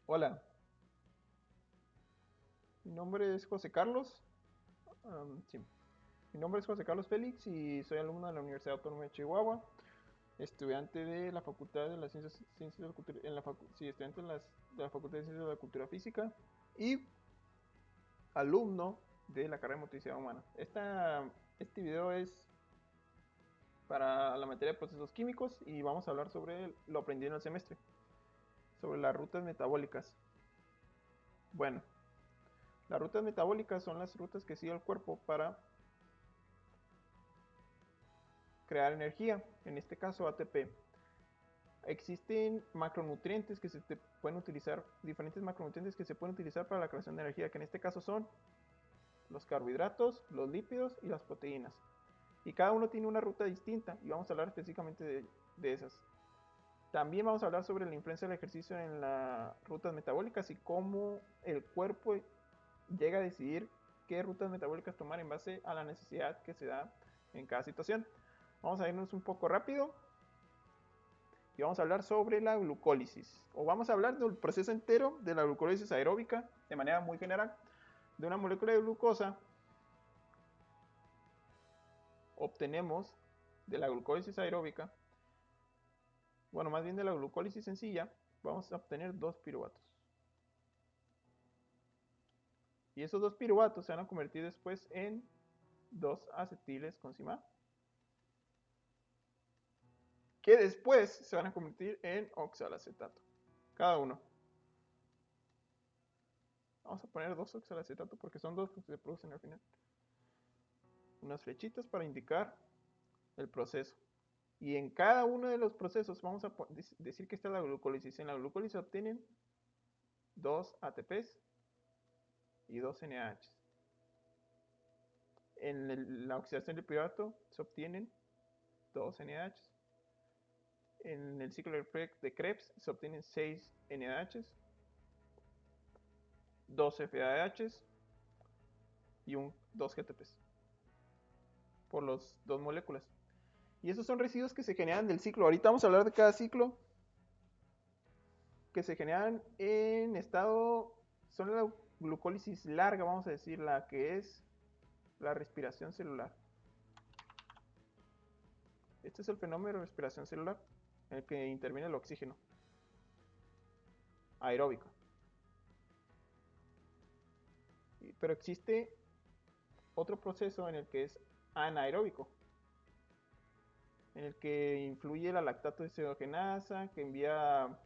Hola, mi nombre es José Carlos. Sí, mi nombre es José Carlos Félix y soy alumno de la Universidad Autónoma de Chihuahua, estudiante de la Facultad de las Ciencias de la Cultura, sí, estudiante de la Facultad de Ciencias de la Cultura Física y alumno de la carrera de motricidad humana. Este video es para la materia de procesos químicos y vamos a hablar sobre lo aprendido en el semestre, sobre las rutas metabólicas. Bueno, las rutas metabólicas son las rutas que sigue el cuerpo para crear energía, en este caso ATP. Existen macronutrientes que se pueden utilizar, diferentes macronutrientes que se pueden utilizar para la creación de energía, que en este caso son los carbohidratos, los lípidos y las proteínas. Y cada uno tiene una ruta distinta y vamos a hablar específicamente de esas. También vamos a hablar sobre la influencia del ejercicio en las rutas metabólicas y cómo el cuerpo llega a decidir qué rutas metabólicas tomar en base a la necesidad que se da en cada situación. Vamos a irnos un poco rápido y vamos a hablar sobre la glucólisis. O vamos a hablar del proceso entero de la glucólisis aeróbica de manera muy general. De una molécula de glucosa obtenemos de la glucólisis aeróbica, bueno, más bien de la glucólisis sencilla, vamos a obtener dos piruvatos. Y esos dos piruvatos se van a convertir después en dos acetiles con cima, que después se van a convertir en oxalacetato, cada uno. Vamos a poner dos oxalacetato porque son dos que se producen al final. Unas flechitas para indicar el proceso. Y en cada uno de los procesos vamos a decir que está la glucólisis. En la glucólisis se obtienen dos ATPs y dos NAHs. En la oxidación del piruvato se obtienen dos NAHs. En el ciclo de Krebs se obtienen 6 NAHs, 2 FADHs y 2 GTPs por las dos moléculas. Y esos son residuos que se generan del ciclo. Ahorita vamos a hablar de cada ciclo que se generan en estado, son la glucólisis larga, vamos a decir, la que es la respiración celular. Este es el fenómeno de respiración celular en el que interviene el oxígeno aeróbico. Pero existe otro proceso en el que es anaeróbico, en el que influye la lactato desogenasa, que envía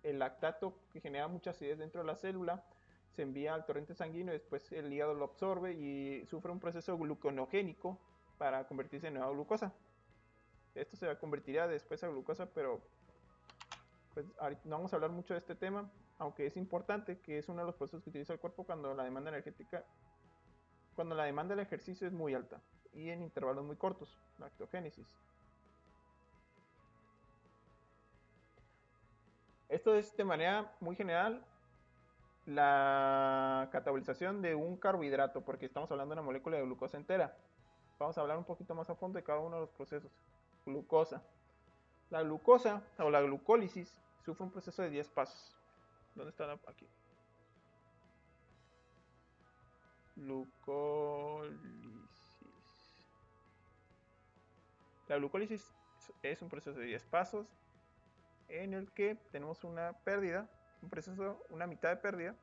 el lactato que genera mucha acidez dentro de la célula, se envía al torrente sanguíneo y después el hígado lo absorbe y sufre un proceso gluconogénico para convertirse en nueva glucosa. Esto se convertirá después a glucosa, pero pues ahorita no vamos a hablar mucho de este tema, aunque es importante que es uno de los procesos que utiliza el cuerpo cuando la demanda energética, cuando la demanda del ejercicio es muy alta y en intervalos muy cortos, lactogénesis. Esto es de manera muy general la catabolización de un carbohidrato, porque estamos hablando de una molécula de glucosa entera. Vamos a hablar un poquito más a fondo de cada uno de los procesos. Glucosa. La glucosa o la glucólisis sufre un proceso de 10 pasos. ¿Dónde está aquí? Glucólisis. La glucólisis es un proceso de 10 pasos en el que tenemos una pérdida, un proceso, una mitad de pérdida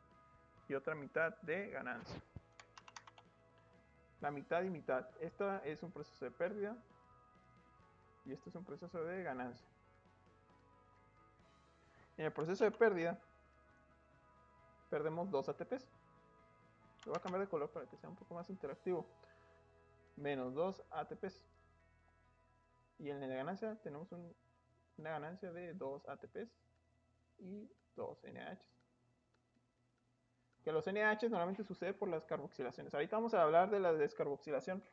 y otra mitad de ganancia. La mitad y mitad. Esta es un proceso de pérdida y este es un proceso de ganancia. En el proceso de pérdida perdemos 2 ATPs. Lo voy a cambiar de color para que sea un poco más interactivo. Menos 2 ATPs. Y en la ganancia tenemos una ganancia de 2 ATPs y 2 NAHs. Que los NAHs normalmente sucede por las carboxilaciones. Ahorita vamos a hablar de la descarboxilación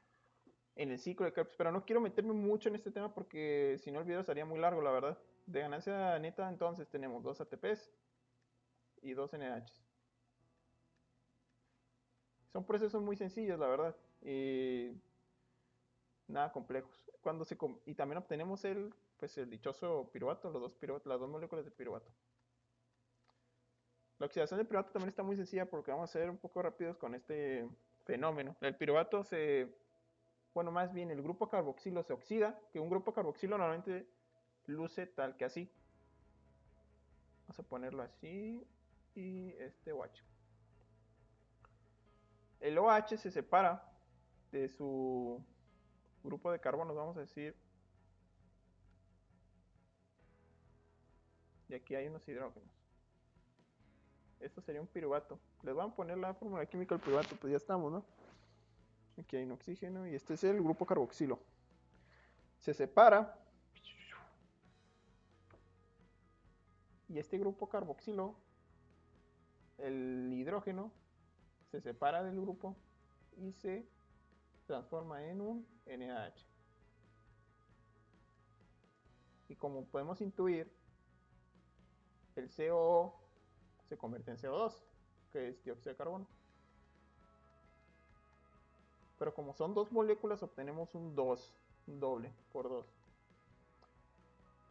en el ciclo de Krebs, pero no quiero meterme mucho en este tema porque si no el video sería muy largo, la verdad. De ganancia neta entonces tenemos 2 ATPs y 2 NAHs. Son procesos muy sencillos, la verdad. Nada complejos. Y también obtenemos pues el dichoso piruvato, las dos moléculas de piruvato. La oxidación del piruvato también está muy sencilla porque vamos a ser un poco rápidos con este fenómeno. El piruvato bueno, más bien el grupo carboxilo se oxida, que un grupo carboxilo normalmente luce tal que así. Vamos a ponerlo así y este OH. El OH se separa de su grupo de carbonos, vamos a decir. Y aquí hay unos hidrógenos. Esto sería un piruvato. Les van a poner la fórmula química del piruvato, pues ya estamos, ¿no? Aquí hay un oxígeno y este es el grupo carboxilo. Se separa. Y este grupo carboxilo, el hidrógeno, se separa del grupo y se transforma en un NaH. Y como podemos intuir, el COO se convierte en CO2, que es dióxido de carbono. Pero como son dos moléculas, obtenemos un 2, un doble por 2.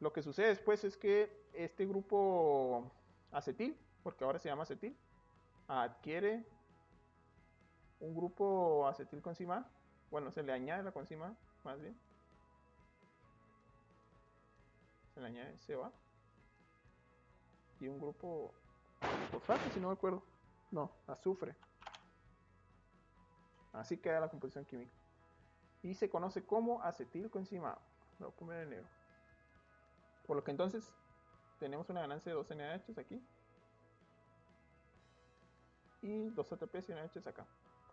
Lo que sucede después es que este grupo acetil, porque ahora se llama acetil, adquiere un grupo acetil coenzima A. Bueno, se le añade la coenzima A, más bien. Se le añade COA. Y un grupo fosfato, si no me acuerdo. No, azufre. Así queda la composición química. Y se conoce como acetilcoenzima A. Lo voy a poner en negro. Por lo que entonces tenemos una ganancia de 2 NaHs aquí. Y 2 ATPs y NaHs acá.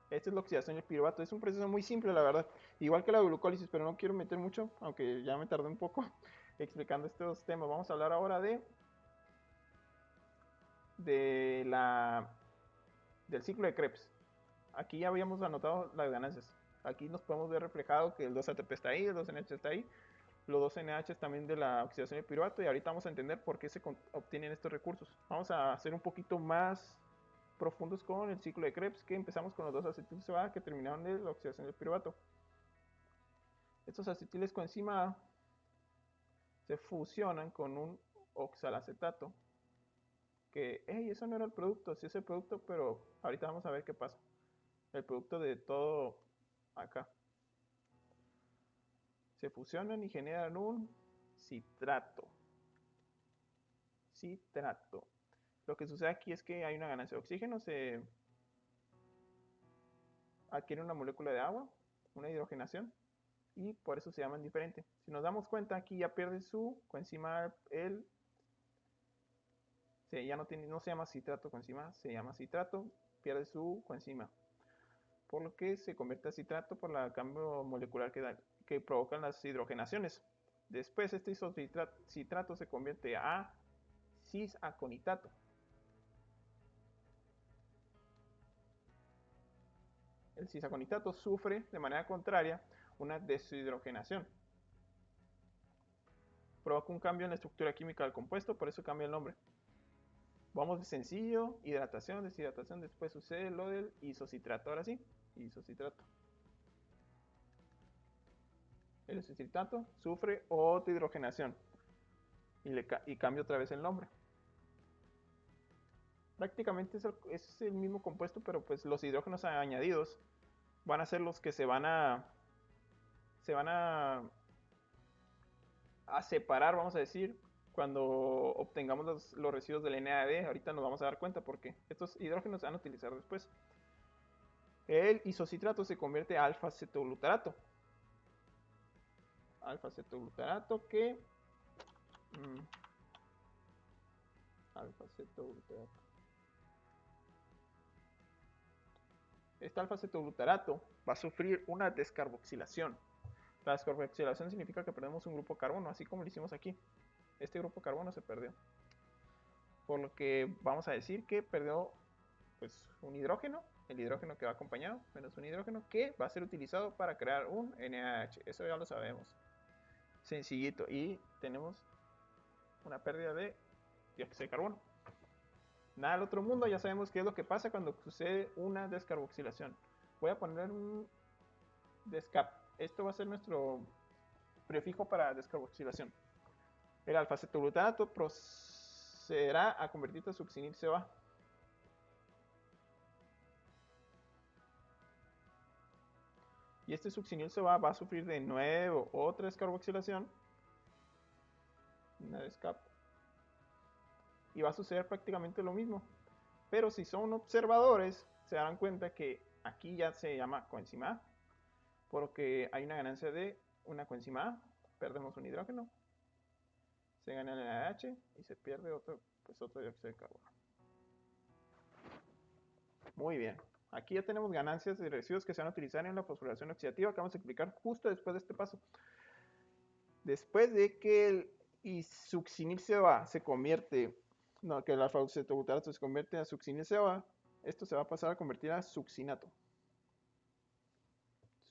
Esta es la oxidación del piruvato. Es un proceso muy simple, la verdad. Igual que la glucólisis, pero no quiero meter mucho, aunque ya me tardé un poco explicando estos temas. Vamos a hablar ahora del ciclo de Krebs. Aquí ya habíamos anotado las ganancias. Aquí nos podemos ver reflejado que el 2-ATP está ahí, el 2-NH está ahí, los 2-NH también de la oxidación del piruvato, y ahorita vamos a entender por qué se obtienen estos recursos. Vamos a hacer un poquito más profundos con el ciclo de Krebs, que empezamos con los 2-acetil-CoA que terminaron de la oxidación del piruvato. Estos acetiles coenzima A se fusionan con un oxalacetato, que, hey, eso no era el producto, sí es el producto, pero ahorita vamos a ver qué pasa. El producto de todo acá. Se fusionan y generan un citrato. Citrato. Lo que sucede aquí es que hay una ganancia de oxígeno, se adquiere una molécula de agua, una hidrogenación, y por eso se llaman diferente. Si nos damos cuenta, aquí ya pierde su coenzima, ya no se llama citrato coenzima, se llama citrato, pierde su coenzima. Por lo que se convierte a citrato por el cambio molecular que provocan las hidrogenaciones. Después este isocitrato se convierte a cisaconitato. El cisaconitato sufre de manera contraria una deshidrogenación. Provoca un cambio en la estructura química del compuesto, por eso cambia el nombre. Vamos de sencillo, hidratación, deshidratación, después sucede lo del isocitrato, ahora sí, isocitrato. El isocitrato sufre otra hidrogenación y cambia otra vez el nombre. Prácticamente es el mismo compuesto, pero pues los hidrógenos añadidos van a ser los que se van a separar, vamos a decir, cuando obtengamos los residuos del NAD. Ahorita nos vamos a dar cuenta porque estos hidrógenos se van a utilizar después. El isocitrato se convierte a alfa-cetoglutarato. Alfa-cetoglutarato que... alfa-cetoglutarato. Este alfa-cetoglutarato va a sufrir una descarboxilación. La descarboxilación significa que perdemos un grupo de carbono, así como lo hicimos aquí. Este grupo de carbono se perdió. Por lo que vamos a decir que perdió pues, un hidrógeno, el hidrógeno que va acompañado, menos un hidrógeno que va a ser utilizado para crear un NaH. Eso ya lo sabemos. Sencillito. Y tenemos una pérdida de dióxido de carbono. Nada del otro mundo, ya sabemos qué es lo que pasa cuando sucede una descarboxilación. Voy a poner un descap. Esto va a ser nuestro prefijo para descarboxilación. El alfa-cetoglutarato procederá a convertirse a succinil CoA. Y este succinil CoA va a sufrir de nuevo otra descarboxilación, una descap, y va a suceder prácticamente lo mismo. Pero si son observadores, se darán cuenta que aquí ya se llama coenzima A, porque hay una ganancia de una coenzima A, perdemos un hidrógeno, se gana el NaH y se pierde otro dióxido de carbono. Muy bien. Aquí ya tenemos ganancias de residuos que se van a utilizar en la fosforilación oxidativa, que vamos a explicar justo después de este paso. Después de que el isuccinil CoA se convierte, no, que el alfa-oxidobutarato se convierte a succinil CoA, esto se va a pasar a convertir a succinato.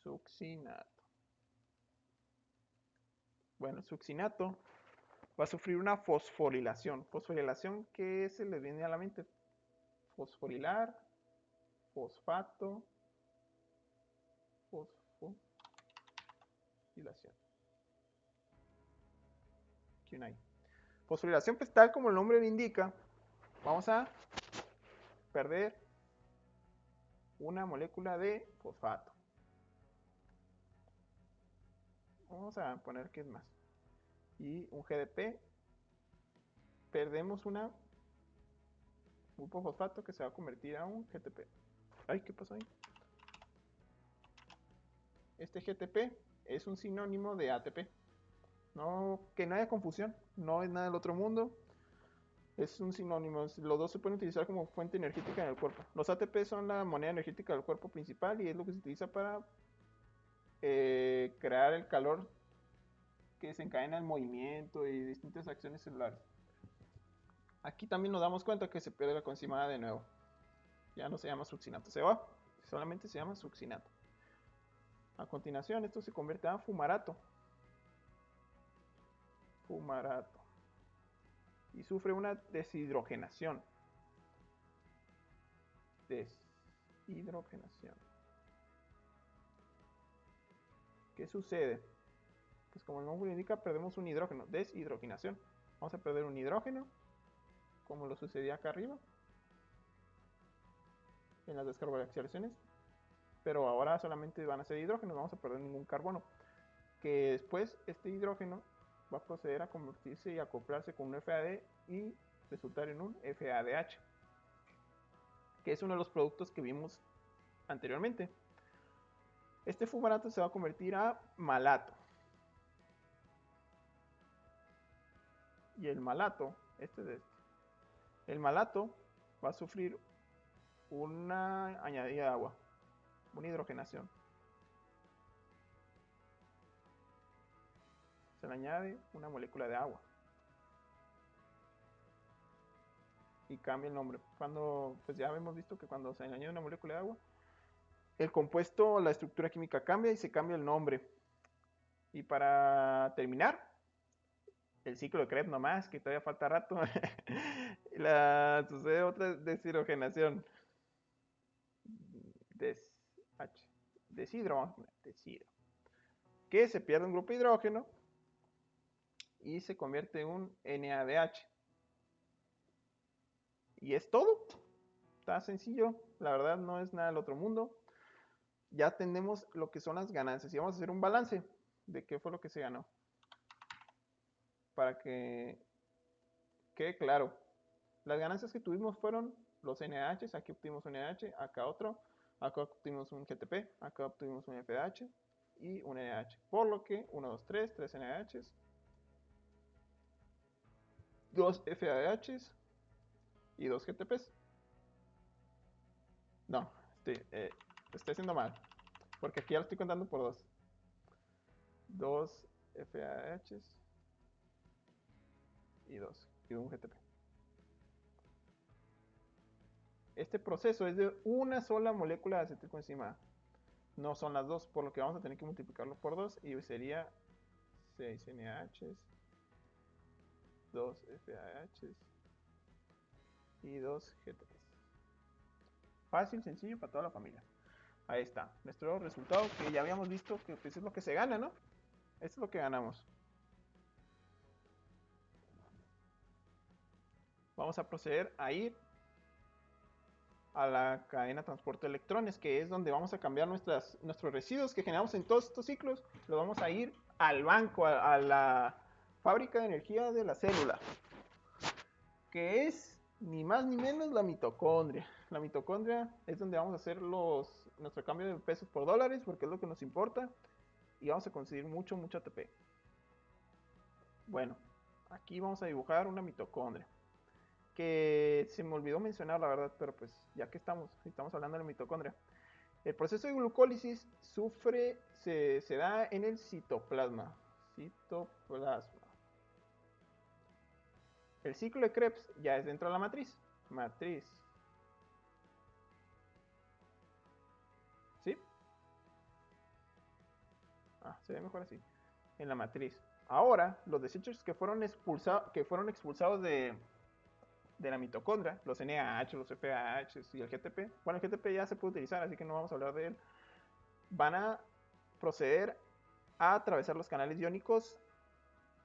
Succinato. Bueno, el succinato va a sufrir una fosforilación. Fosforilación, ¿qué se le viene a la mente? Fosforilar, fosfato, fosforilación. ¿Qué hay? Fosforilación, pues tal como el nombre lo indica, vamos a perder una molécula de fosfato. Vamos a poner que es más. Y un GDP, perdemos un grupo fosfato que se va a convertir a un GTP. Ay, ¿qué pasó ahí? Este GTP es un sinónimo de ATP. No, que no haya confusión, no es nada del otro mundo. Es un sinónimo, los dos se pueden utilizar como fuente energética en el cuerpo. Los ATP son la moneda energética del cuerpo principal y es lo que se utiliza para crear el calor que desencadena el movimiento y distintas acciones celulares. Aquí también nos damos cuenta que se pierde la coenzima A de nuevo. Ya no se llama succinato CoA, solamente se llama succinato. A continuación, esto se convierte a fumarato. Fumarato. Y sufre una deshidrogenación. Deshidrogenación. ¿Qué sucede? Pues como el nombre indica, perdemos un hidrógeno. Deshidrogenación. Vamos a perder un hidrógeno, como lo sucedía acá arriba, en las descarboxilaciones. Pero ahora solamente van a ser hidrógenos, no vamos a perder ningún carbono. Que después este hidrógeno va a proceder a convertirse y acoplarse con un FAD y resultar en un FADH, que es uno de los productos que vimos anteriormente. Este fumarato se va a convertir a malato. Y el malato, el malato va a sufrir una añadida de agua, una hidrogenación. Se le añade una molécula de agua. Y cambia el nombre. Cuando, pues ya hemos visto que cuando se añade una molécula de agua, el compuesto, la estructura química cambia y se cambia el nombre. Y para terminar, el ciclo de Krebs nomás, que todavía falta rato, sucede otra deshidrogenación. Deshidro. Que se pierde un grupo de hidrógeno y se convierte en un NADH. Y es todo. Está sencillo. La verdad no es nada del otro mundo. Ya tenemos lo que son las ganancias. Y vamos a hacer un balance de qué fue lo que se ganó. Para que quede claro. Las ganancias que tuvimos fueron los NaHs. Aquí obtuvimos un NaH, acá otro. Acá obtuvimos un GTP, acá obtuvimos un FDH y un NaH. Por lo que 1, 2, 3, 3 NaHs, 2 FADHs y 2 GTPs. No, estoy haciendo mal. Porque aquí ya lo estoy contando por 2. 2 FADHs y 2. Y un GTP. Este proceso es de una sola molécula de acetilcoenzima A. No son las dos, por lo que vamos a tener que multiplicarlo por 2 y sería 6 NaHs, 2 FADHs y 2 GTPs. Fácil, sencillo para toda la familia. Ahí está, nuestro resultado que ya habíamos visto que pues es lo que se gana, ¿no? Esto es lo que ganamos. Vamos a proceder a ir a la cadena de transporte de electrones, que es donde vamos a cambiar nuestros residuos que generamos en todos estos ciclos, los vamos a ir al banco, a la fábrica de energía de la célula, que es ni más ni menos la mitocondria. La mitocondria es donde vamos a hacer nuestro cambio de pesos por dólares, porque es lo que nos importa, y vamos a conseguir mucho ATP. Bueno, aquí vamos a dibujar una mitocondria, que se me olvidó mencionar la verdad, pero pues ya que estamos hablando de la mitocondria, el proceso de glucólisis se da en el citoplasma. El ciclo de Krebs ya es dentro de la matriz. ¿Sí? Se ve mejor así. En la matriz. Ahora, los desechos que fueron expulsados de la mitocondria, los NAH, los FAH y el GTP, bueno, el GTP ya se puede utilizar, así que no vamos a hablar de él, van a proceder a atravesar los canales iónicos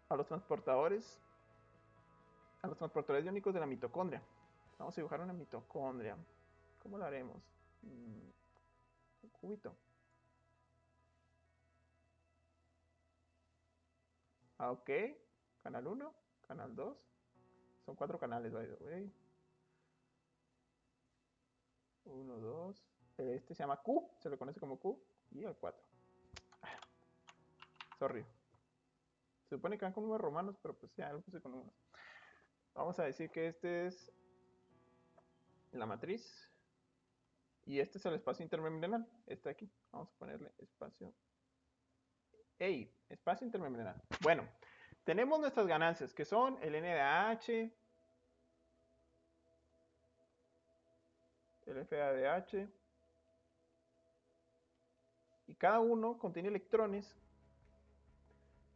a los transportadores iónicos de la mitocondria. Vamos a dibujar una mitocondria. ¿Cómo lo haremos? Un cubito. Ok. Canal 1, canal 2. Son 4 canales, by the way. 1, 2. Este se llama Q, se le conoce como Q. Y el 4. Sorry. Se supone que van con números romanos, pero pues ya lo puse con números. Vamos a decir que este es la matriz. Y este es el espacio intermembranal. Este de aquí. Vamos a ponerle espacio. Espacio intermembranal. Bueno, tenemos nuestras ganancias, que son el NADH, el FADH, y cada uno contiene electrones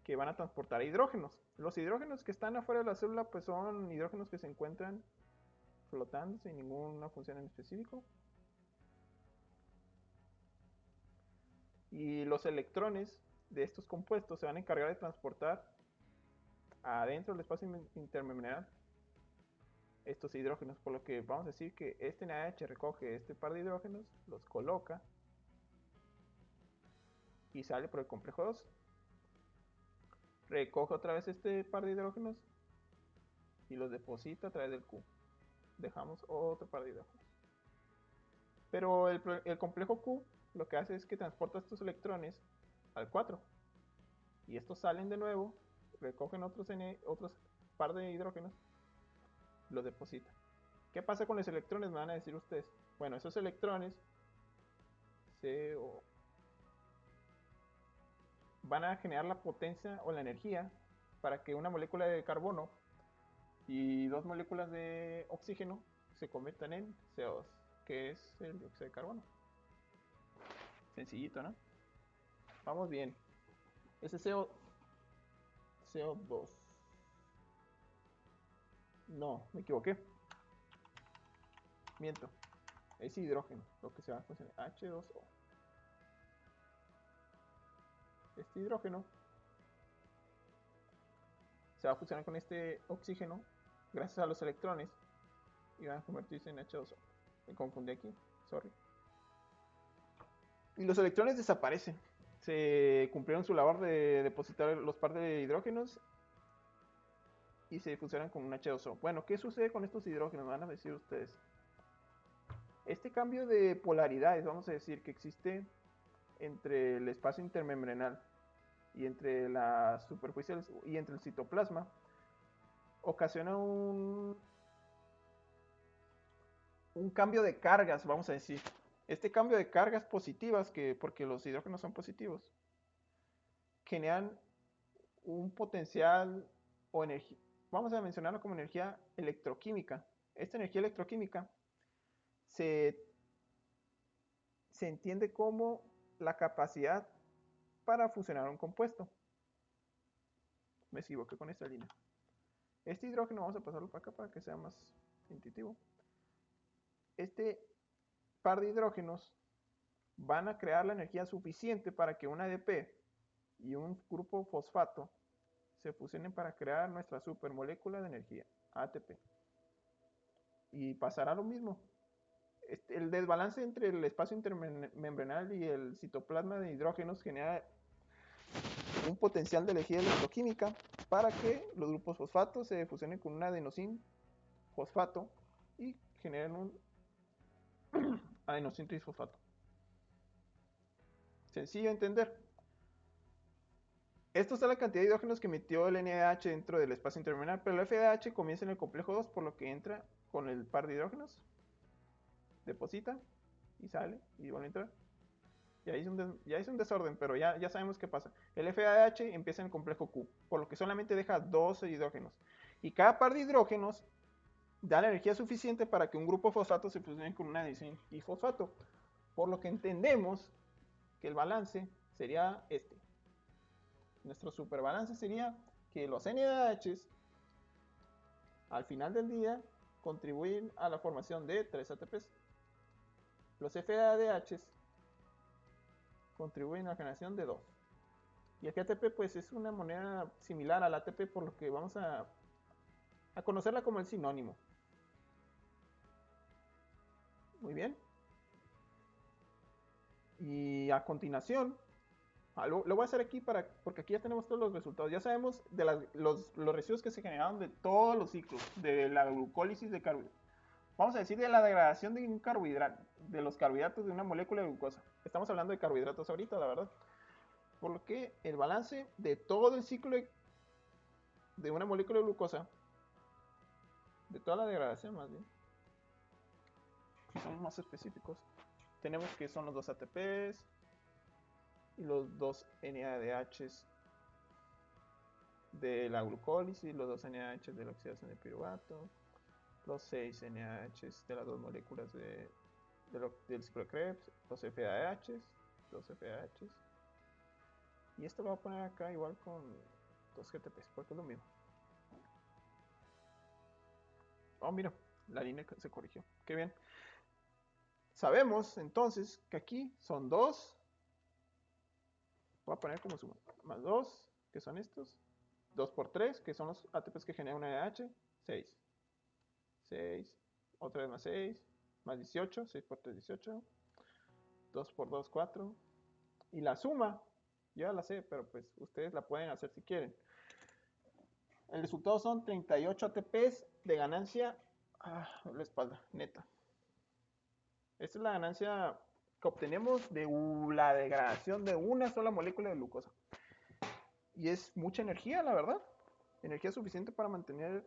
que van a transportar hidrógenos. Los hidrógenos que están afuera de la célula pues son hidrógenos que se encuentran flotando sin ninguna función en específico. Y los electrones de estos compuestos se van a encargar de transportar adentro del espacio intermembranal estos hidrógenos, por lo que vamos a decir que este NaH recoge este par de hidrógenos, los coloca y sale por el complejo 2. Recoge otra vez este par de hidrógenos y los deposita a través del Q. Dejamos otro par de hidrógenos. Pero el complejo Q lo que hace es que transporta estos electrones al 4. Y estos salen de nuevo, recogen otros par de hidrógenos, los depositan. ¿Qué pasa con los electrones? Me van a decir ustedes. Bueno, esos electrones van a generar la potencia o la energía para que una molécula de carbono y 2 moléculas de oxígeno se conviertan en CO2, que es el dióxido de carbono. Sencillito, ¿no? Vamos bien. Ese CO2. No, me equivoqué. Miento. Es hidrógeno, lo que se va a funcionar. H2O. Este hidrógeno se va a fusionar con este oxígeno gracias a los electrones y van a convertirse en H2O. Me confundí aquí, sorry. Y los electrones desaparecen. Se cumplieron su labor de depositar los par de hidrógenos y se fusionan con un H2O. Bueno, ¿qué sucede con estos hidrógenos? Van a decir ustedes. Este cambio de polaridades, vamos a decir, que existe entre el espacio intermembranal y entre la superficie y entre el citoplasma, ocasiona un cambio de cargas, vamos a decir. Este cambio de cargas positivas, porque los hidrógenos son positivos, generan un potencial o energía, vamos a mencionarlo como energía electroquímica. Esta energía electroquímica se entiende como la capacidad para fusionar un compuesto. Me equivoqué con esta línea. Este hidrógeno vamos a pasarlo para acá para que sea más intuitivo. Este par de hidrógenos van a crear la energía suficiente para que un ADP y un grupo fosfato se fusionen para crear nuestra supermolécula de energía, ATP. Y pasará lo mismo. el desbalance entre el espacio intermembranal y el citoplasma de hidrógenos genera un potencial de energía electroquímica para que los grupos fosfatos se fusionen con un adenosin fosfato y generen un adenosin trisfosfato. Sencillo de entender. Esto es la cantidad de hidrógenos que emitió el NADH dentro del espacio intermembranal, pero el FADH comienza en el complejo 2, por lo que entra con el par de hidrógenos, deposita y sale y vuelve a entrar. Ya hice un desorden, pero ya sabemos qué pasa. El FADH empieza en el complejo Q, por lo que solamente deja 12 hidrógenos. Y cada par de hidrógenos da la energía suficiente para que un grupo fosfato se fusione con un adenosín y fosfato. Por lo que entendemos que el balance sería este. Nuestro superbalance sería que los NADHs al final del día contribuyen a la formación de 3 ATPs. Los FADHs contribuyen a la generación de 2. Y el ATP pues es una moneda similar al ATP, por lo que vamos a conocerla como el sinónimo. Muy bien. Y a continuación, lo voy a hacer aquí porque aquí ya tenemos todos los resultados. Ya sabemos de los residuos que se generaron de todos los ciclos, de la glucólisis de carbohidratos. Vamos a decir de la degradación de un carbohidrato, de los carbohidratos de una molécula de glucosa. Estamos hablando de carbohidratos ahorita, la verdad. Por lo que el balance de todo el ciclo de una molécula de glucosa, de toda la degradación más bien, si somos más específicos, tenemos que son los 2 ATPs y los 2 NADHs de la glucólisis, los 2 NADHs de la oxidación de piruvato, los 6 NADHs de las dos moléculas del ciclo de Krebs, los FADHs, y esto lo voy a poner acá igual con 2 GTPs, porque es lo mismo. Oh, mira, la línea se corrigió. Qué bien. Sabemos entonces que aquí son 2. Voy a poner como suma. Más 2, que son estos. 2 por 3, que son los ATPs que genera una NADH. 6. 6. Otra vez más 6. Más 18. 6 por 3, 18. 2 por 2, 4. Y la suma, yo ya la sé, pero pues ustedes la pueden hacer si quieren. El resultado son 38 ATPs de ganancia la espalda, neta. Esta es la ganancia que obtenemos de la degradación de una sola molécula de glucosa. Y es mucha energía, la verdad. Energía suficiente para mantener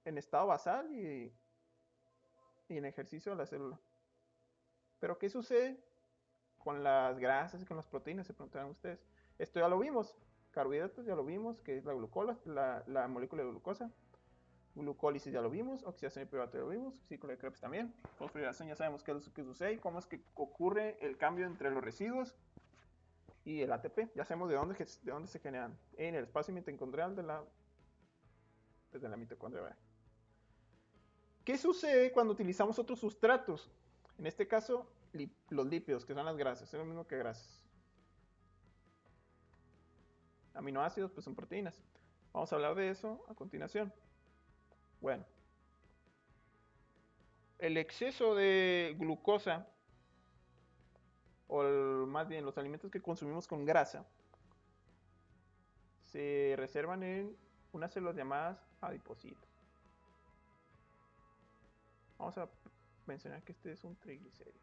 en estado basal y en ejercicio de la célula. Pero ¿qué sucede con las grasas y con las proteínas? Se preguntarán ustedes. Esto ya lo vimos. Carbohidratos ya lo vimos, que es la molécula de glucosa. Glucólisis ya lo vimos, oxidación de piruvato ya lo vimos, ciclo de Krebs también. Fosforilación ya sabemos qué es lo que sucede y cómo es que ocurre el cambio entre los residuos y el ATP. Ya sabemos de dónde se generan. En el espacio mitocondrial de la mitocondria. ¿Qué sucede cuando utilizamos otros sustratos? En este caso, los lípidos, que son las grasas. Es lo mismo que grasas. Aminoácidos, pues son proteínas. Vamos a hablar de eso a continuación. Bueno. El exceso de glucosa, o más bien los alimentos que consumimos con grasa, se reservan en unas células llamadas adipocitos. Vamos a mencionar que este es un triglicérido.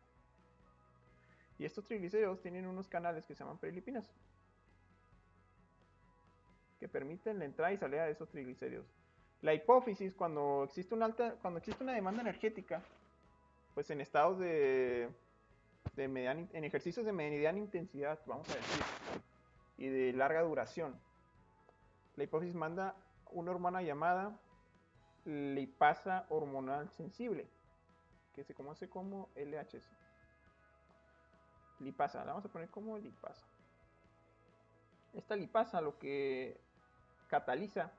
Y estos triglicéridos tienen unos canales que se llaman perilipinas, que permiten la entrada y salida de esos triglicéridos. La hipófisis, cuando existe una demanda energética, pues en estados en ejercicios de mediana intensidad, vamos a decir, y de larga duración, la hipófisis manda una hormona llamada lipasa hormonal sensible, que se conoce como LHC. Lipasa, la vamos a poner como lipasa. Esta lipasa lo que cataliza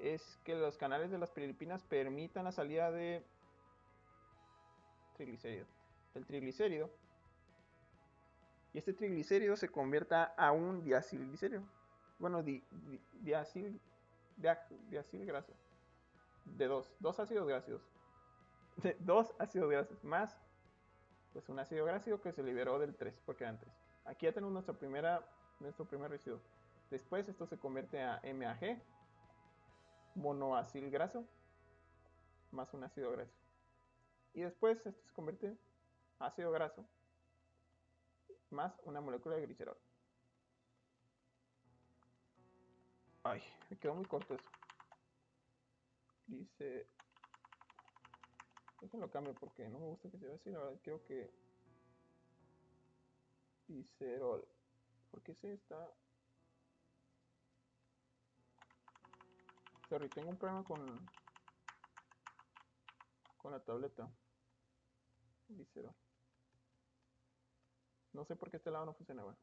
es que los canales de las pirilipinas permitan la salida de triglicéridos. El triglicérido. Y este triglicérido se convierta a un diacilglicérido. Bueno, diacil grasa. De dos ácidos grasos. De 2 ácidos grasos más pues un ácido gráfico que se liberó del 3, porque eran 3. Aquí ya tenemos nuestro primer residuo. Después esto se convierte a MAG, monoacil graso, más un ácido graso. Y después esto se convierte en ácido graso, más una molécula de glicerol. Ay, me quedó muy corto eso. Dice... Déjenlo cambio porque no me gusta que se vea así, la verdad quiero que... Glicerol. ¿Por qué se está...? Sorry, tengo un problema con la tableta. Glicerol. No sé por qué este lado no funciona. Bueno.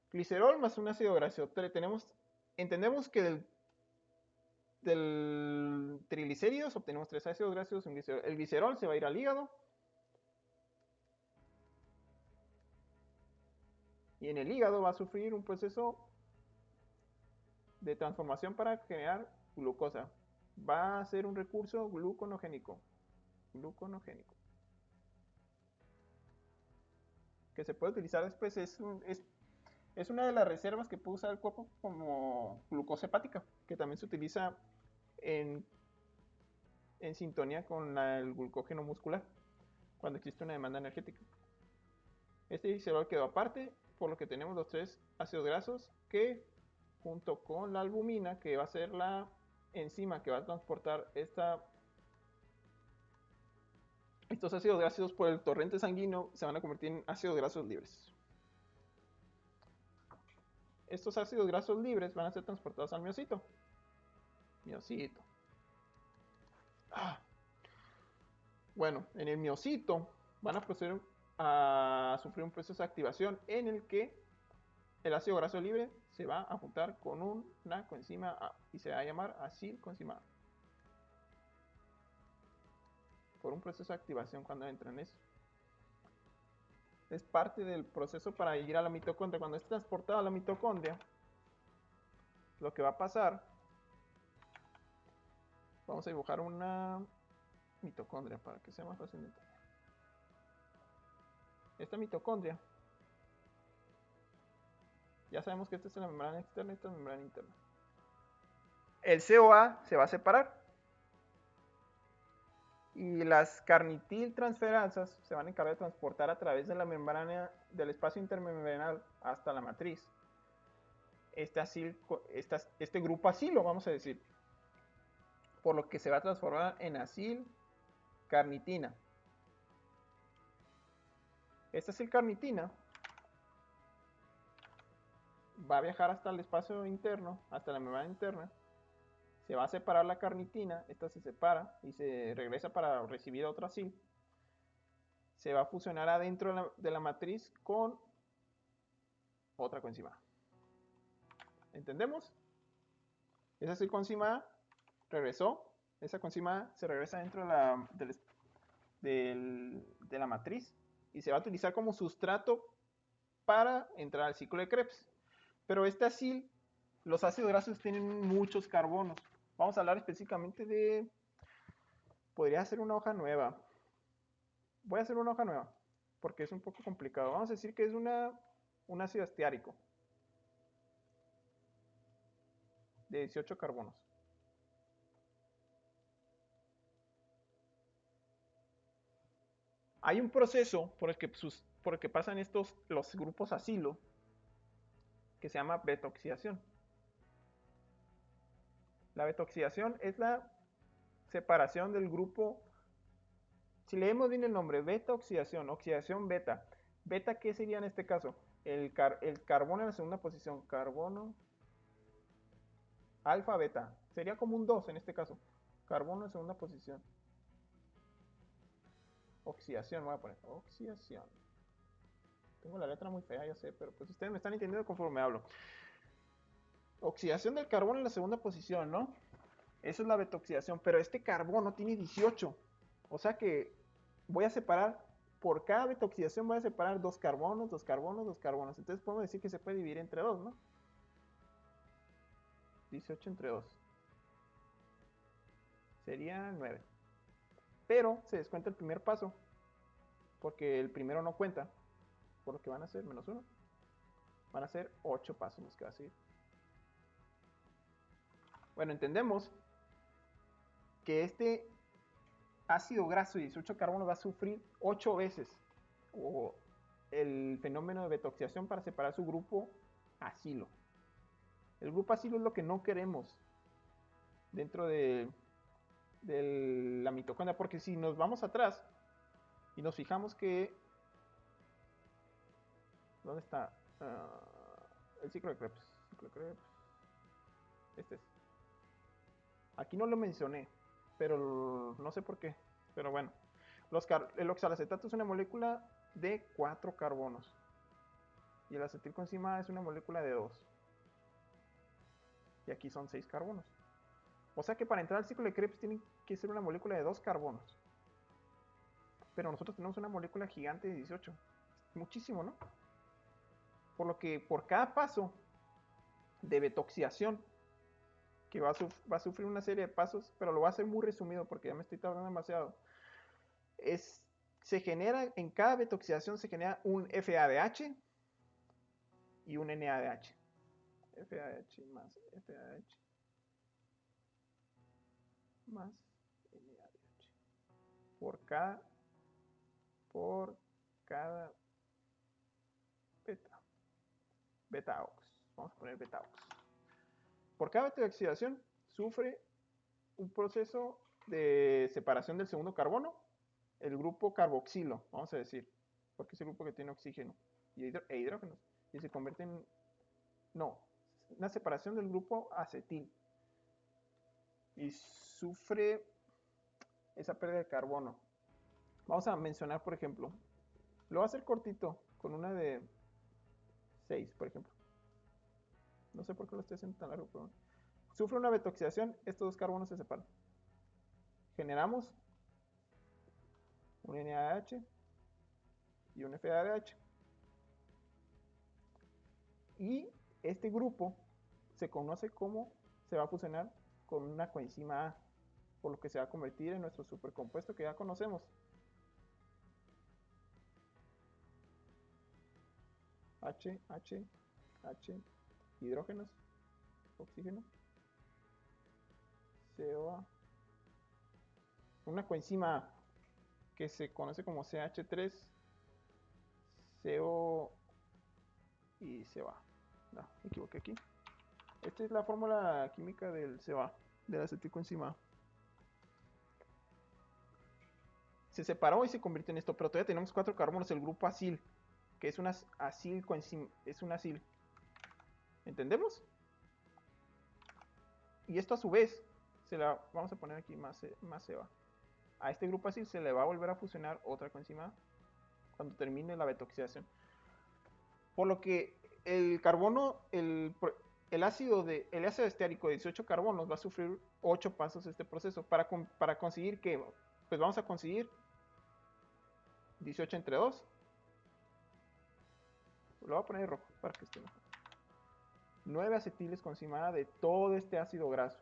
Glicerol más un ácido graso. Entendemos que del triglicéridos obtenemos 3 ácidos grasos y un glicerol. El glicerol se va a ir al hígado. Y en el hígado va a sufrir un proceso de transformación para generar glucosa. Va a ser un recurso gluconogénico. Que se puede utilizar después. Es una de las reservas que puede usar el cuerpo como glucosa hepática, que también se utiliza en sintonía con el glucógeno muscular cuando existe una demanda energética. Este glicerol quedó aparte, por lo que tenemos los 3 ácidos grasos que, junto con la albumina, que va a ser la enzima que va a transportar estos ácidos grasos por el torrente sanguíneo, se van a convertir en ácidos grasos libres. Estos ácidos grasos libres van a ser transportados al miocito. Bueno, en el miocito van a proceder a sufrir un proceso de activación en el que el ácido graso libre se va a juntar con una coenzima A y se va a llamar acilcoenzima A. Por un proceso de activación cuando entran eso. Es parte del proceso para ir a la mitocondria. Cuando es transportado a la mitocondria, lo que va a pasar, vamos a dibujar una mitocondria para que sea más fácil de entender. Esta mitocondria, ya sabemos que esta es la membrana externa y esta es la membrana interna. El CoA se va a separar y las carnitiltransferasas se van a encargar de transportar a través de la membrana del espacio intermembranal hasta la matriz este grupo acilo, vamos a decir, por lo que se va a transformar en acilcarnitina. Esta acilcarnitina va a viajar hasta el espacio interno, hasta la membrana interna. Se va a separar la carnitina, esta se separa y se regresa para recibir otra acil. Se va a fusionar adentro de la matriz con otra coenzima. ¿Entendemos? Esa acilcoenzima A regresó, esa coenzima A se regresa dentro de la matriz y se va a utilizar como sustrato para entrar al ciclo de Krebs. Pero este acil, los ácidos grasos tienen muchos carbonos. Vamos a hablar específicamente de... Podría hacer una hoja nueva. Voy a hacer una hoja nueva porque es un poco complicado. Vamos a decir que es un ácido esteárico de 18 carbonos. Hay un proceso por el que pasan los grupos acilo que se llama beta-oxidación. La beta-oxidación es la separación del grupo. Si leemos bien el nombre, beta-oxidación, oxidación beta. ¿Beta qué sería en este caso? El carbono en la segunda posición, carbono, alfa, beta. Sería como un 2 en este caso. Carbono en segunda posición. Oxidación, voy a poner. Oxidación. Tengo la letra muy fea, ya sé, pero pues ustedes me están entendiendo conforme hablo. Oxidación del carbono en la segunda posición, ¿no? Eso es la beta-oxidación, pero este carbono tiene 18. O sea que voy a separar, por cada beta-oxidación voy a separar 2 carbonos, 2 carbonos, 2 carbonos. Entonces podemos decir que se puede dividir entre 2, ¿no? 18 entre 2. Sería 9. Pero se descuenta el primer paso. porque el primero no cuenta, por lo que van a ser menos 1. Van a ser 8 pasos los que va a seguir. Bueno, entendemos que este ácido graso de 18 carbono va a sufrir 8 veces el fenómeno de betoxidación para separar su grupo acilo. El grupo acilo es lo que no queremos dentro de la mitocondria, porque si nos vamos atrás y nos fijamos que ¿dónde está? El ciclo de Krebs. Este es. Aquí no lo mencioné, pero no sé por qué. Pero bueno, el oxalacetato es una molécula de 4 carbonos. Y el acetilcoenzima es una molécula de 2. Y aquí son 6 carbonos. O sea que para entrar al ciclo de Krebs tiene que ser una molécula de 2 carbonos. Pero nosotros tenemos una molécula gigante de 18. Muchísimo, ¿no? Por lo que por cada paso de betoxidación, que va a sufrir una serie de pasos, pero lo voy a hacer muy resumido porque ya me estoy tardando demasiado. Se genera, en cada betoxidación se genera un FADH y un NADH. FADH más FADH más NADH. Por cada beta-ox. Vamos a poner beta-ox. Por cada betoxidación sufre un proceso de separación del segundo carbono, el grupo carboxilo, vamos a decir, porque es el grupo que tiene oxígeno e hidrógenos, y se convierte en, no, una separación del grupo acetil, y sufre esa pérdida de carbono. Vamos a mencionar, por ejemplo, lo voy a hacer cortito, con una de 6, por ejemplo. No sé por qué lo estoy haciendo tan largo, pero sufre una betoxidación, estos dos carbonos se separan. Generamos un NADH y un FADH. Y este grupo se conoce como se va a fusionar con una coenzima A, por lo que se va a convertir en nuestro supercompuesto que ya conocemos. H, H, H, hidrógenos, oxígeno, COA. Una coenzima A que se conoce como CH3, CO y COA. No, me equivoqué aquí. Esta es la fórmula química del COA, del acetilcoenzima A. Se separó y se convirtió en esto, pero todavía tenemos 4 carbonos, el grupo acil, que es una acil coenzima, es un acil. ¿Entendemos? Y esto a su vez, vamos a poner aquí más COA. A este grupo acil se le va a volver a fusionar otra coenzima cuando termine la betoxidación. Por lo que el carbono, el ácido esteárico de 18 carbonos va a sufrir 8 pasos este proceso. Para conseguir que, pues vamos a conseguir 18 entre 2. Lo voy a poner rojo para que esté mejor. 9 acetiles con encima de todo este ácido graso.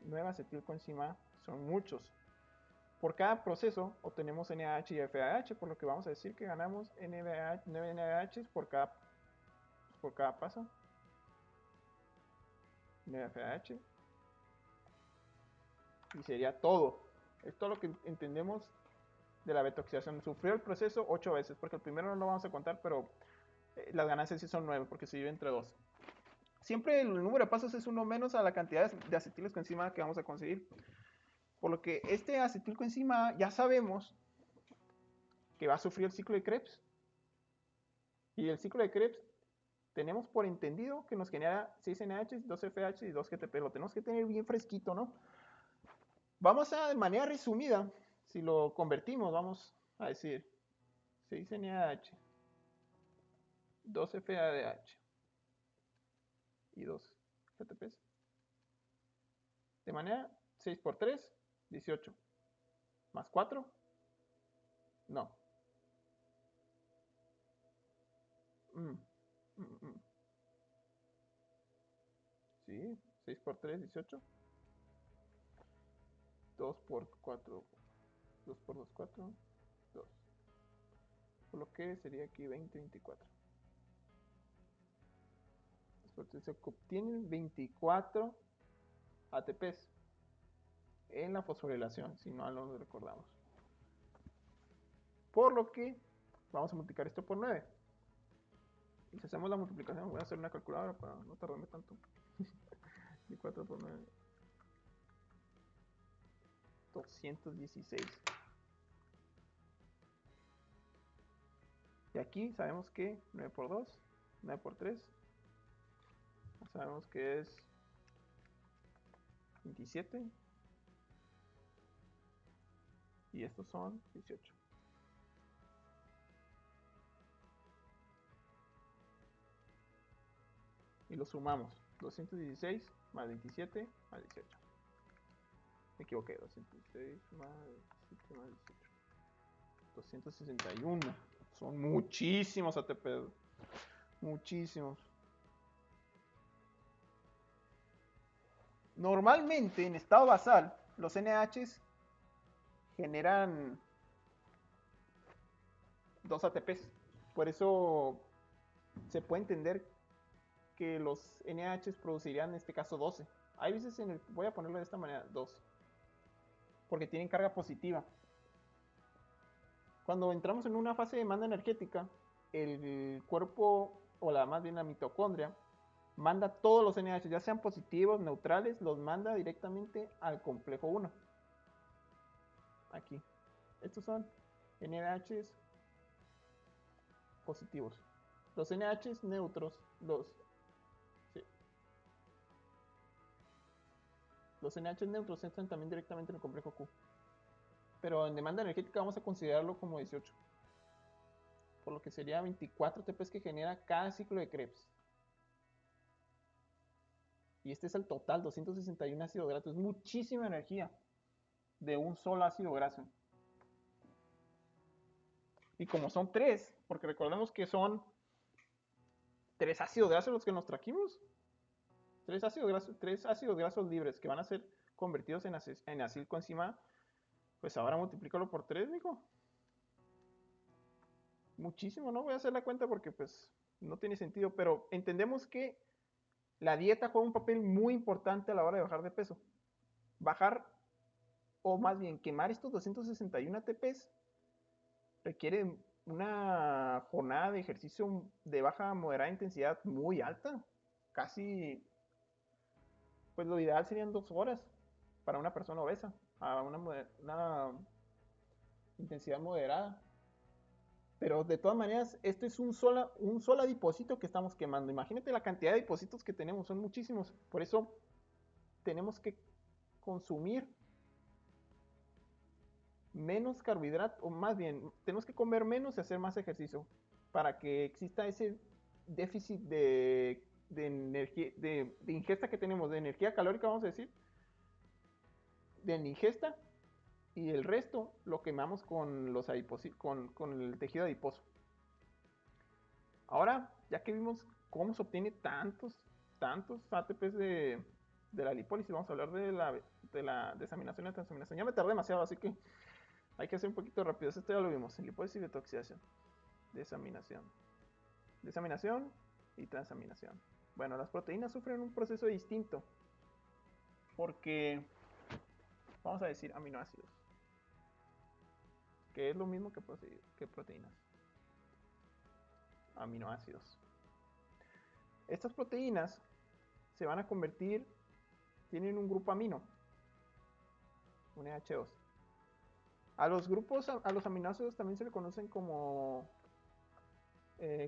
9 acetilcoenzima son muchos. Por cada proceso obtenemos NaH y FAH, por lo que vamos a decir que ganamos 9 NaH por cada paso. 9 FAH. Y sería todo. Es todo lo que entendemos de la betoxidación. Sufrió el proceso 8 veces, porque el primero no lo vamos a contar, pero las ganancias sí son 9, porque se divide entre 2. Siempre el número de pasos es uno menos a la cantidad de acetilcoenzima que vamos a conseguir. Por lo que este acetilcoenzima ya sabemos que va a sufrir el ciclo de Krebs. Y el ciclo de Krebs tenemos por entendido que nos genera 6 NH, 2 FH y 2 GTP. Lo tenemos que tener bien fresquito, ¿no? Vamos a, de manera resumida, si lo convertimos, vamos a decir 6 NaH, 2 FADH y 2 GTPs. De manera 6 por 3, 18. Más 4, no. Sí, 6 por 3, 18. 2 por 4. 2 por 2, 4. 2. Por lo que sería aquí 20, 24. Entonces se obtienen 24 ATPs en la fosforilación, si no lo recordamos. Por lo que vamos a multiplicar esto por 9. Y si hacemos la multiplicación, voy a hacer una calculadora para no tardarme tanto. 24 por 9. 216. Y aquí sabemos que 9 por 2, 9 por 3, sabemos que es 27. Y estos son 18. Y lo sumamos. 216 más 27 más 18. Me equivoqué. 216 más 27 más 18. 261. Son muchísimos ATP. Muchísimos. Normalmente en estado basal, los NHs generan 2 ATPs. Por eso se puede entender que los NHs producirían en este caso 12. Hay veces voy a ponerlo de esta manera, 2. Porque tienen carga positiva. Cuando entramos en una fase de demanda energética, el cuerpo, o más bien la mitocondria, manda todos los NH, ya sean positivos, neutrales, los manda directamente al complejo 1. Aquí. Estos son NHs positivos. Los NHs neutros, los NHs neutros entran también directamente en el complejo Q. Pero en demanda energética vamos a considerarlo como 18. Por lo que sería 24 ATPs que genera cada ciclo de Krebs. Y este es el total, 261 ácidos grasos. Es muchísima energía de un solo ácido graso. Y como son 3, porque recordemos que son 3 ácidos grasos los que nos trajimos. 3 ácidos grasos libres que van a ser convertidos en acilcoenzima. Pues ahora multiplícalo por 3, mijo. Muchísimo, no voy a hacer la cuenta porque pues no tiene sentido. Pero entendemos que la dieta juega un papel muy importante a la hora de bajar de peso. Bajar, o más bien quemar estos 261 ATPs requiere una jornada de ejercicio de baja a moderada intensidad muy alta. Casi, pues lo ideal serían 2 horas para una persona obesa, a una intensidad moderada. Pero de todas maneras, este es un solo adipocito que estamos quemando. Imagínate la cantidad de adipocitos que tenemos, son muchísimos. Por eso tenemos que consumir menos carbohidratos, o más bien, tenemos que comer menos y hacer más ejercicio para que exista ese déficit de energía, de ingesta que tenemos, de energía calórica, vamos a decir, de ingesta, y el resto lo quemamos con con el tejido adiposo. Ahora, ya que vimos cómo se obtiene tantos ATPs de la lipólisis, vamos a hablar de la desaminación y la transaminación. Ya me tardé demasiado, así que hay que hacer un poquito rápido. Esto ya lo vimos, en lipólisis y detoxidación. Desaminación y transaminación. Bueno, las proteínas sufren un proceso distinto porque, vamos a decir, aminoácidos, que es lo mismo que proteínas. Aminoácidos. Estas proteínas se van a convertir, tienen un grupo amino, un NH2. A los aminoácidos también se le conocen como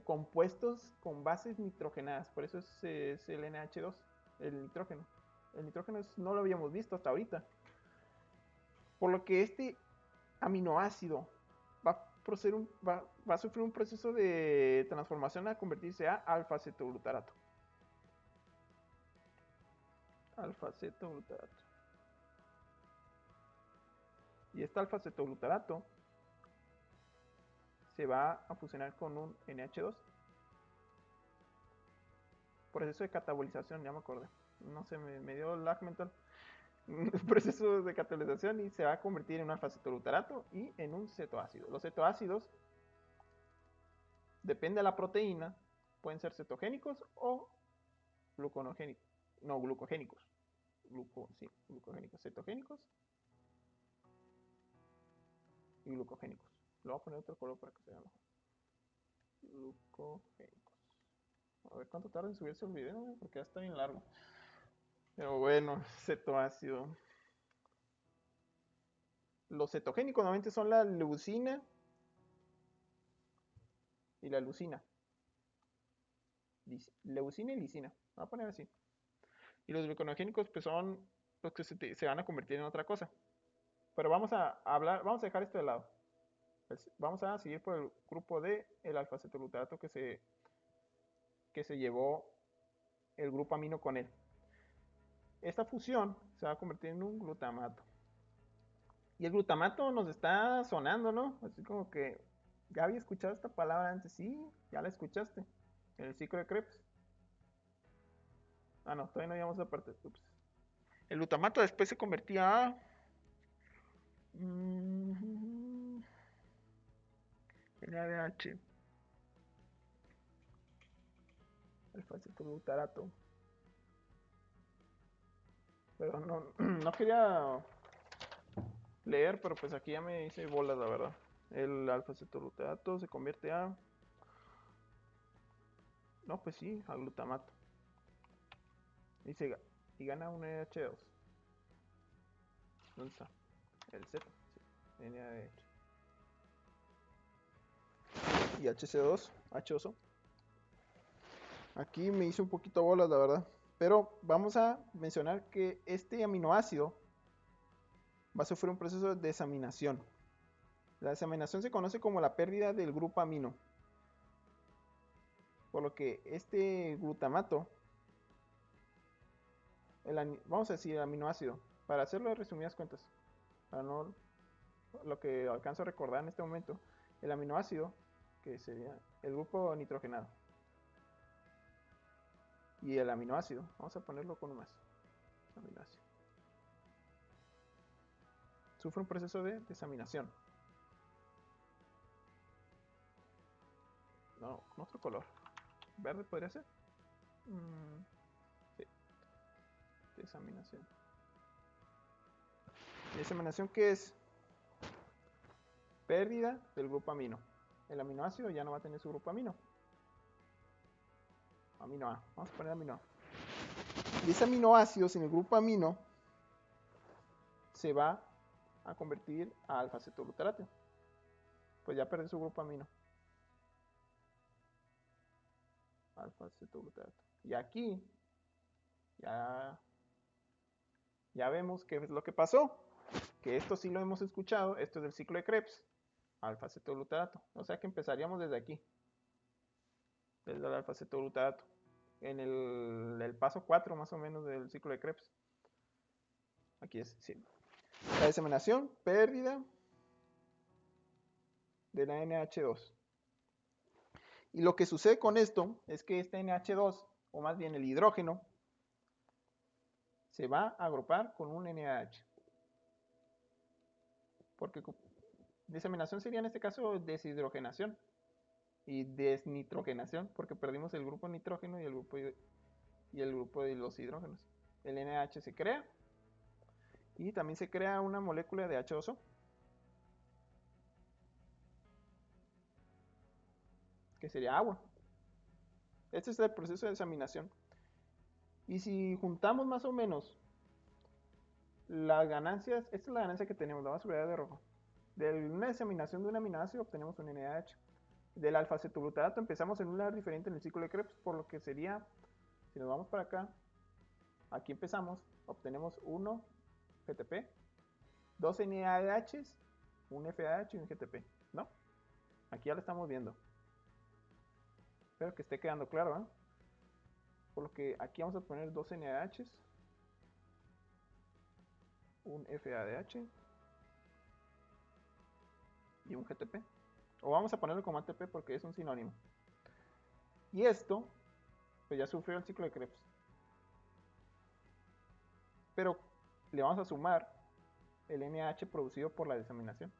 compuestos con bases nitrogenadas, por eso es el NH2, el nitrógeno. El nitrógeno no lo habíamos visto hasta ahorita. Por lo que este aminoácido va a sufrir un proceso de transformación a convertirse a alfa-cetoglutarato. Alfa-cetoglutarato. Y este alfa-cetoglutarato se va a fusionar con un NH2. Proceso de catabolización, ya me acordé. No sé, me dio lag mental. un proceso de catalización y se va a convertir en un alfa-cetoglutarato y en un cetoácido. Los cetoácidos, depende de la proteína, pueden ser cetogénicos o gluconogénicos. No, glucogénicos. Sí, glucogénicos, cetogénicos y glucogénicos. Le voy a poner otro color para que se vea mejor. Glucogénicos. A ver cuánto tarda en subirse el video, porque ya está bien largo. Pero bueno, cetoácido. Los cetogénicos normalmente son la leucina y la leucina. Leucina y lisina. Voy a poner así. Y los gluconogénicos pues son los que se van a convertir en otra cosa. Pero vamos a dejar esto de lado. Pues vamos a seguir por el grupo de el alfa-cetoglutarato que se llevó el grupo amino con él. Esta fusión se va a convertir en un glutamato. Y el glutamato nos está sonando, ¿no? Así como que ya había escuchado esta palabra antes. Sí, ya la escuchaste. En el ciclo de Krebs. Ah, no, todavía no llegamos a esa parte. Ups. El glutamato después se convertía a NADH, alfa-cetoglutarato. Pero no, no quería leer, pero pues aquí ya me hice bolas, la verdad. El alfa-cetoglutarato se convierte a... No, pues sí, a glutamato. Y gana un NH2. ¿Dónde está? El Z. Sí. NADH. Y HC2, H2O. Aquí me hice un poquito bolas, la verdad. Pero vamos a mencionar que este aminoácido va a sufrir un proceso de desaminación. La desaminación se conoce como la pérdida del grupo amino. Por lo que este glutamato, vamos a decir el aminoácido, para hacerlo de resumidas cuentas, para no lo que alcanzo a recordar en este momento, el aminoácido, que sería el grupo nitrogenado, y el aminoácido, vamos a ponerlo con un más, aminoácido, sufre un proceso de desaminación. No, con otro color. ¿Verde podría ser? Sí, desaminación. ¿Desaminación qué es? Pérdida del grupo amino. El aminoácido ya no va a tener su grupo amino. Amino A. Vamos a poner amino A. Y ese aminoácido sin el grupo amino se va a convertir a alfa-cetoglutarato. Pues ya perdió su grupo amino. Alfa-cetoglutarato. Y aquí ya vemos qué es lo que pasó. Que esto sí lo hemos escuchado. Esto es del ciclo de Krebs. Alfa-cetoglutarato. O sea que empezaríamos desde aquí. Desde el alfa-cetoglutarato. En el paso 4 más o menos del ciclo de Krebs. Aquí es, sí. La diseminación, pérdida de la NH2. Y lo que sucede con esto es que este NH2, o más bien el hidrógeno, se va a agrupar con un NAH. Porque diseminación sería en este caso deshidrogenación y desnitrogenación, porque perdimos el grupo nitrógeno y el grupo de los hidrógenos. El NH se crea y también se crea una molécula de H2O, que sería agua. Este es el proceso de desaminación. Y si juntamos más o menos las ganancias, esta es la ganancia que tenemos, la vamos a subir de rojo. De una desaminación de un aminoácido obtenemos un NAH. Del alfa-cetoglutarato empezamos en un lugar diferente en el ciclo de Krebs, por lo que sería, si nos vamos para acá, aquí empezamos, obtenemos 1 GTP, 2 NADHs, un FAH y un GTP, ¿no? Aquí ya lo estamos viendo. Espero que esté quedando claro, ¿eh? Por lo que aquí vamos a poner 2 NADHs, un FADH y un GTP. O vamos a ponerlo como ATP porque es un sinónimo. Y esto, pues ya sufrió el ciclo de Krebs. Pero le vamos a sumar el NaH producido por la desaminación.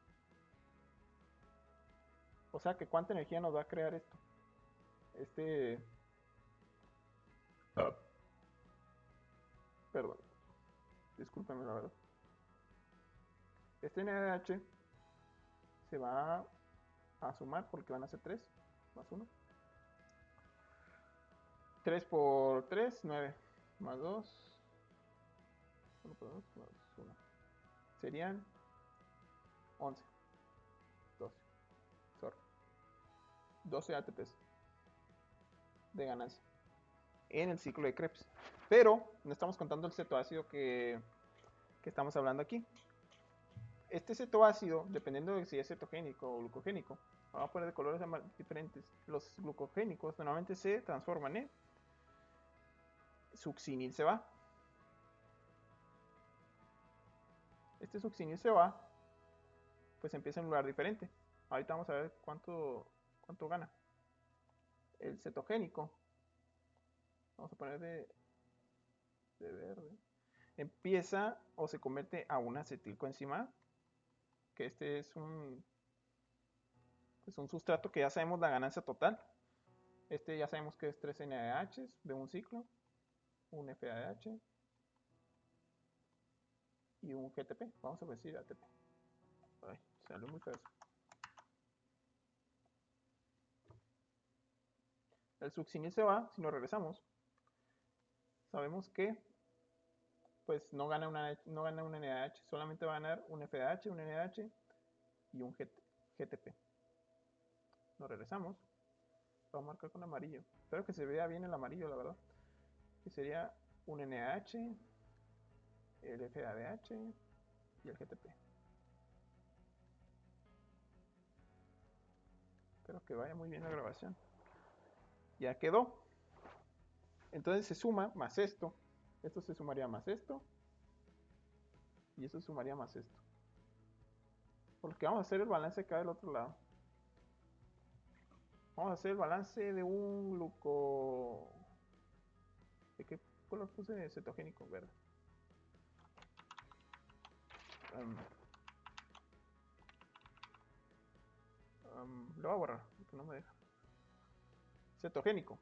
O sea que cuánta energía nos va a crear esto. Perdón, discúlpenme la verdad. Este NaH se va a sumar porque van a ser 3 más 1. 3 por 3, 9. Más 2. 1 por 2, más 1. Serían 11. 12. Sorry. 12 ATPs de ganancia en el ciclo de Krebs. Pero no estamos contando el cetoácido que estamos hablando aquí. Este cetoácido, dependiendo de si es cetogénico o glucogénico, vamos a poner de colores diferentes. Los glucogénicos normalmente se transforman en succinil CoA. Este succinil CoA pues empieza en un lugar diferente. Ahorita vamos a ver cuánto gana. El cetogénico, vamos a poner de verde, empieza o se convierte a un acetilcoenzima, que este es un sustrato que ya sabemos la ganancia total. Este ya sabemos que es 3 NADH de un ciclo, un FADH y un GTP. Vamos a decir ATP. Ay, salió muy feo eso. El succinil se va, si nos regresamos, sabemos que pues no gana un NADH, solamente va a ganar un FADH, un NADH y un GTP. Nos regresamos, lo vamos a marcar con amarillo. Espero que se vea bien el amarillo, la verdad. Que sería un NADH, el FADH y el GTP. Espero que vaya muy bien la grabación. Ya quedó. Entonces se suma más esto. Esto se sumaría más esto. Y eso se sumaría más esto. Porque vamos a hacer el balance acá del otro lado. Vamos a hacer el balance de un gluco... ¿De qué color puse cetogénico? Verde. Lo voy a borrar, porque no me deja. Cetogénico.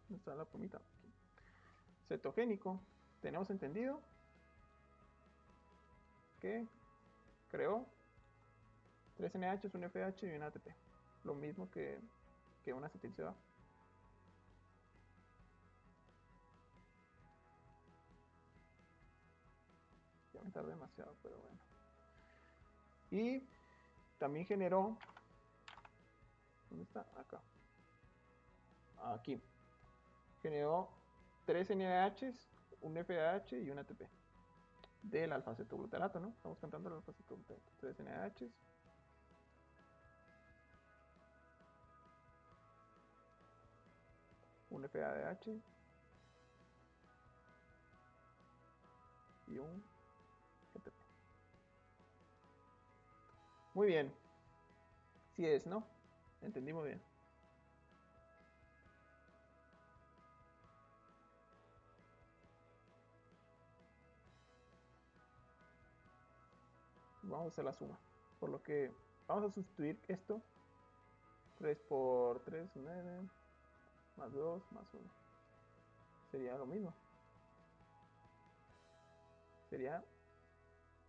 ¿Dónde está la plumita? Aquí. Cetogénico. Tenemos entendido que creó 3 NH, un FH y un ATP. Lo mismo que una acetil-CoA. Ya me tardé demasiado, pero bueno. Y también generó... ¿Dónde está? Acá. Aquí. Generó 3 NADHs, un FAH y un ATP. Del alfa-cetoglutarato, ¿no? Estamos cantando el alfa-cetoglutarato. 3 NADHs. Un FADH. Y un GTP. Muy bien. Sí es, ¿no? Entendimos bien. Vamos a hacer la suma. Por lo que vamos a sustituir esto. 3 por 3, 9. Más 2, más 1. Sería lo mismo. Sería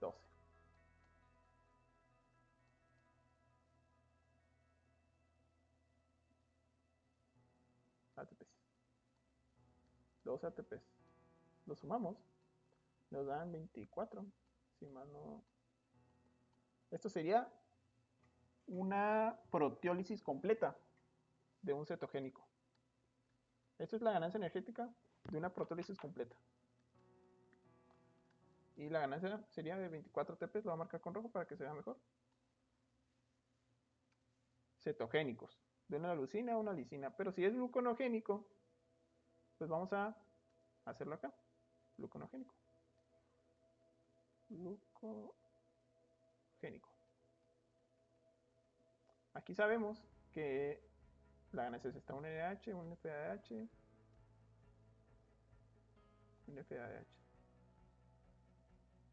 12. ATPs. 12 ATPs. Lo sumamos. Nos dan 24. Si mal no... Esto sería una proteólisis completa de un cetogénico. Esta es la ganancia energética de una proteólisis completa. Y la ganancia sería de 24 ATPs, lo voy a marcar con rojo para que se vea mejor. Cetogénicos, de una leucina a una lisina. Pero si es gluconogénico, pues vamos a hacerlo acá. Gluconogénico. Glucogénico. Aquí sabemos que la ganancia está un NH, un FADH un FAH.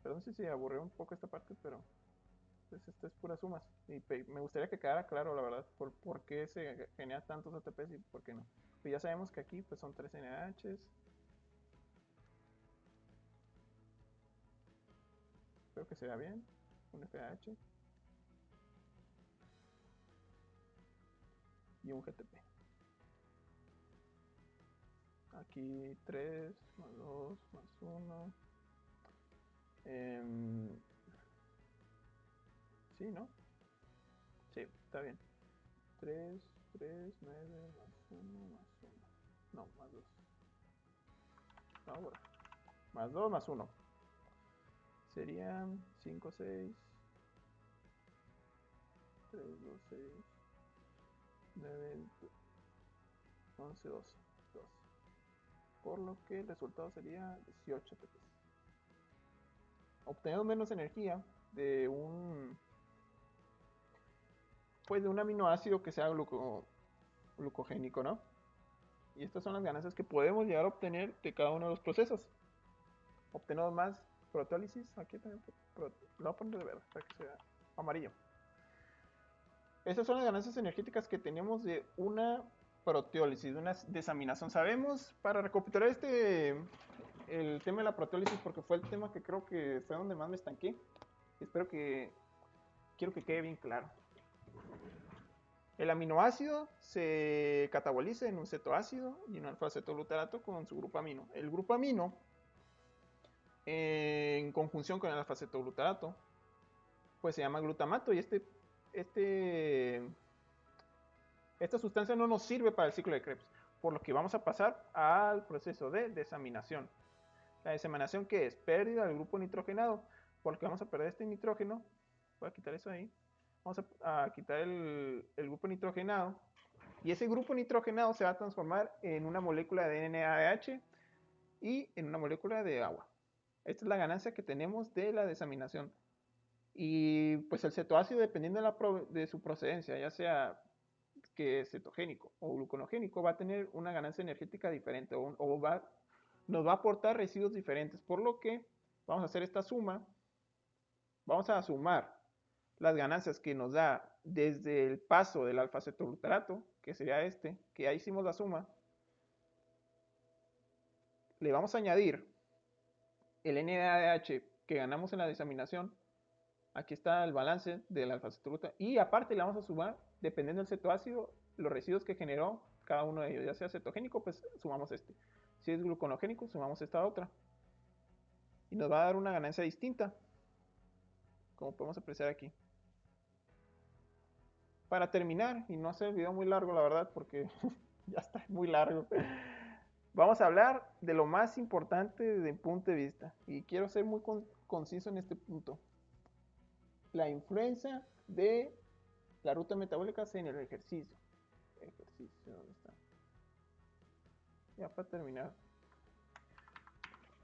Perdón si se aburrió un poco esta parte, pero pues esto es puras sumas. Y me gustaría que quedara claro, la verdad, por qué se genera tantos ATPs y por qué no. Pues ya sabemos que aquí pues son 3 NHs. Espero que se vea bien. Un FAH. Y un GTP. Aquí 3 más 2 más 1. Sí, ¿no? Sí, está bien. 3 3 9 más 1 más 1. No, más 2. Ahora. Más 2 más 1. Serían 5 6 3 2 6 9 11 12 12. Por lo que el resultado sería 18 ATPs. Obtenemos menos energía de un pues de un aminoácido que sea glucogénico, ¿no? Y estas son las ganancias que podemos llegar a obtener de cada uno de los procesos. Obtenemos más proteólisis. Aquí también lo voy a poner de verde para que sea amarillo. Estas son las ganancias energéticas que tenemos de una proteólisis, de una desaminación. Sabemos, para recapitular el tema de la proteólisis, porque fue el tema que creo que fue donde más me estanqué. Quiero que quede bien claro. El aminoácido se cataboliza en un cetoácido y en un alfa-cetoglutarato con su grupo amino. El grupo amino, en conjunción con el alfa-cetoglutarato, pues se llama glutamato y esta sustancia no nos sirve para el ciclo de Krebs, por lo que vamos a pasar al proceso de desaminación. La desaminación, ¿qué es? Pérdida del grupo nitrogenado, porque vamos a perder este nitrógeno. Voy a quitar eso ahí. Vamos a quitar el grupo nitrogenado. Y ese grupo nitrogenado se va a transformar en una molécula de NADH y en una molécula de agua. Esta es la ganancia que tenemos de la desaminación. Y pues el cetoácido, dependiendo de su procedencia, ya sea que es cetogénico o gluconogénico, va a tener una ganancia energética diferente nos va a aportar residuos diferentes. Por lo que vamos a hacer esta suma. Vamos a sumar las ganancias que nos da desde el paso del alfa-cetoglutarato, que sería este, que ya hicimos la suma. Le vamos a añadir el NADH que ganamos en la desaminación. Aquí está el balance del alfa-cetoglutarato. Y aparte le vamos a sumar, dependiendo del cetoácido, los residuos que generó cada uno de ellos. Ya sea cetogénico, pues sumamos este. Si es gluconogénico, sumamos esta otra. Y nos va a dar una ganancia distinta, como podemos apreciar aquí. Para terminar, y no hacer el video muy largo, la verdad, porque ya está muy largo, vamos a hablar de lo más importante desde mi punto de vista. Y quiero ser muy conciso en este punto. La influencia de la ruta metabólica en el ejercicio. ¿Dónde está? Ya para terminar.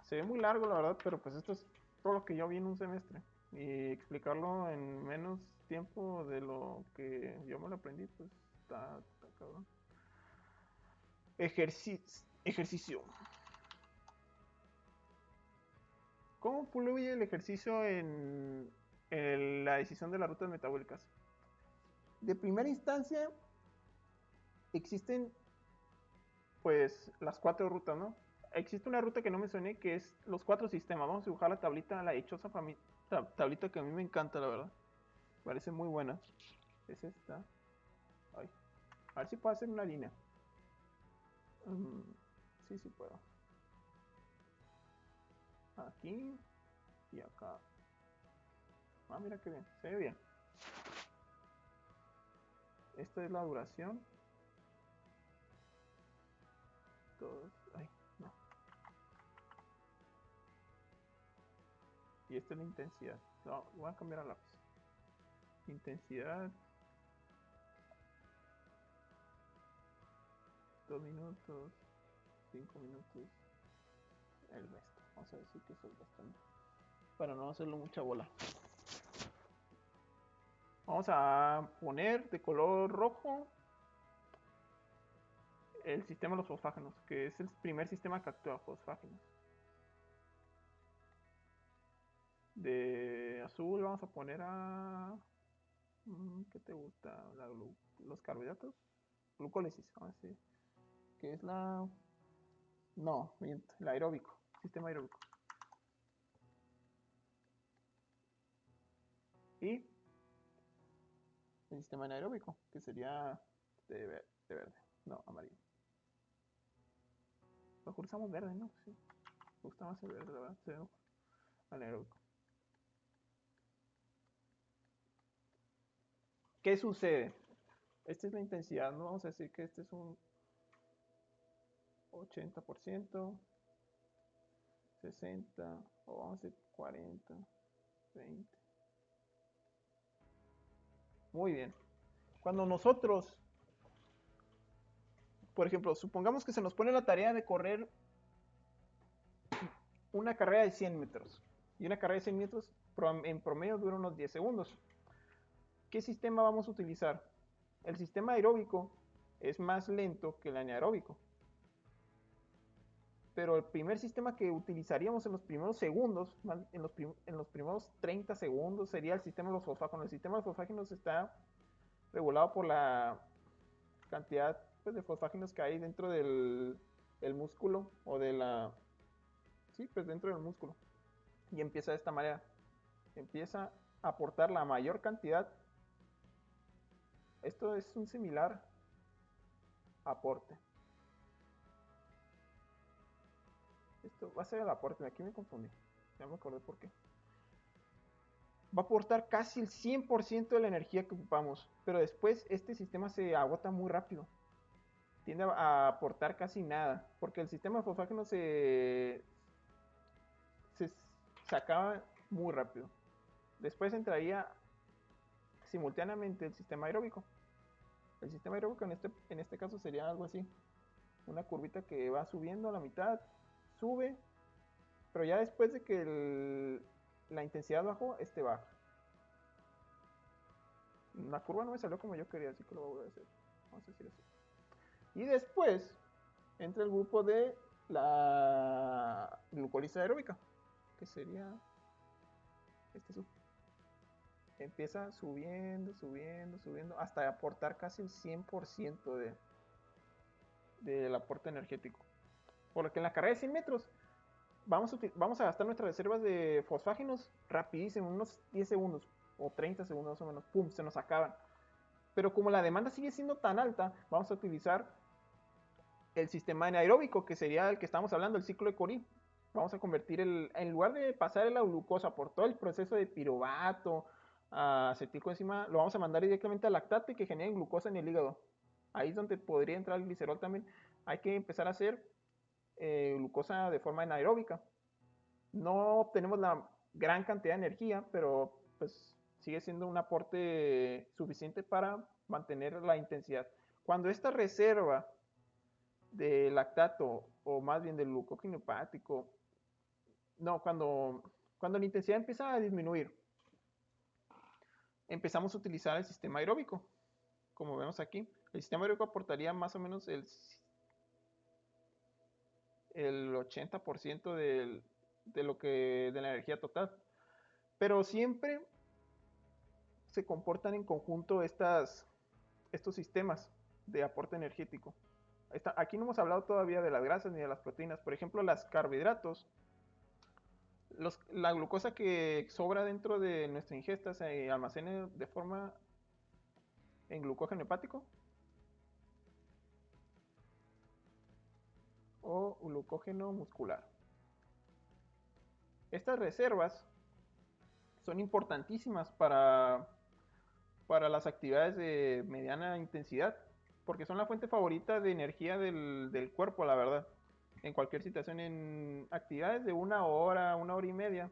Se ve muy largo, la verdad, pero pues esto es todo lo que yo vi en un semestre. Y explicarlo en menos tiempo de lo que yo me lo aprendí, pues está cabrón. Ejercicio. ¿Cómo fluye el ejercicio en la decisión de las rutas metabólicas? De primera instancia, existen pues las 4 rutas, ¿no? Existe una ruta que no mencioné que es los 4 sistemas. Vamos a dibujar la tablita, la dichosa tablita que a mí me encanta, la verdad. Parece muy buena. Es esta. Ay. A ver si puedo hacer una línea. Sí, sí puedo. Aquí y acá. Ah, mira qué bien. Se ve bien. Esta es la duración. Ay, no. Y esta es la intensidad. No, voy a cambiar a lápiz. Intensidad. 2 minutos. 5 minutos. El resto. Vamos a decir que es el resto, ¿no? Para no hacerlo mucha bola. Vamos a poner de color rojo el sistema de los fosfágenos, que es el primer sistema que actúa, fosfágenos. De azul vamos a poner a... ¿Qué te gusta? Los carbohidratos. Glucólisis, vamos a decir. Que es la... No, miento, el aeróbico. Sistema aeróbico. Y el sistema anaeróbico, que sería de verde. No, amarillo. Mejor usamos verde, ¿no? Sí. Me gusta más el verde, la verdad. Se ve mejor. Anaeróbico. ¿Qué sucede? Esta es la intensidad, ¿no? Vamos a decir que este es un 80%, 60, o vamos a decir 40, 20. Muy bien. Cuando nosotros, por ejemplo, supongamos que se nos pone la tarea de correr una carrera de 100 metros. Y una carrera de 100 metros en promedio dura unos 10 segundos. ¿Qué sistema vamos a utilizar? El sistema aeróbico es más lento que el anaeróbico. Pero el primer sistema que utilizaríamos en los primeros segundos, en los primeros 30 segundos, sería el sistema de los fosfágenos. El sistema de los fosfágenos está regulado por la cantidad pues, de fosfágenos que hay dentro del músculo o de la... Sí, pues dentro del músculo. Y empieza de esta manera. Empieza a aportar la mayor cantidad. Esto es un similar aporte. Esto va a ser el aporte. Aquí me confundí. Ya me acordé por qué. Va a aportar casi el 100% de la energía que ocupamos. Pero después este sistema se agota muy rápido. Tiende a aportar casi nada. Porque el sistema de fosfágeno se acaba muy rápido. Después entraría simultáneamente el sistema aeróbico. El sistema aeróbico en este caso sería algo así. Una curvita que va subiendo a la mitad, sube, pero ya después de que la intensidad bajó, este baja. La curva no me salió como yo quería, así que lo voy a hacer. Vamos a decir así. Y después entra el grupo de la glucólisis aeróbica, que sería este empieza subiendo, subiendo, subiendo, hasta aportar casi el 100% del aporte energético. Por lo que en la carrera de 100 metros vamos a gastar nuestras reservas de fosfágenos rapidísimo, unos 10 segundos o 30 segundos más o menos, pum, se nos acaban. Pero como la demanda sigue siendo tan alta, vamos a utilizar el sistema anaeróbico, que sería el que estamos hablando, el ciclo de Curie. Vamos a convertir en lugar de pasar la glucosa por todo el proceso de piruvato, acetilcoenzima, lo vamos a mandar directamente al lactato y que genere glucosa en el hígado. Ahí es donde podría entrar el glicerol también. Hay que empezar a hacer glucosa de forma anaeróbica. No obtenemos la gran cantidad de energía, pero pues sigue siendo un aporte suficiente para mantener la intensidad. Cuando esta reserva de lactato, o más bien del glucógeno hepático, no, cuando la intensidad empieza a disminuir, empezamos a utilizar el sistema aeróbico, como vemos aquí. El sistema aeróbico aportaría más o menos el 80% de la energía total. Pero siempre se comportan en conjunto estos sistemas de aporte energético. Aquí no hemos hablado todavía de las grasas ni de las proteínas. Por ejemplo, los carbohidratos, la glucosa que sobra dentro de nuestra ingesta se almacena de forma en glucógeno hepático o glucógeno muscular. Estas reservas son importantísimas para las actividades de mediana intensidad, porque son la fuente favorita de energía del cuerpo, la verdad. En cualquier situación, en actividades de una hora y media,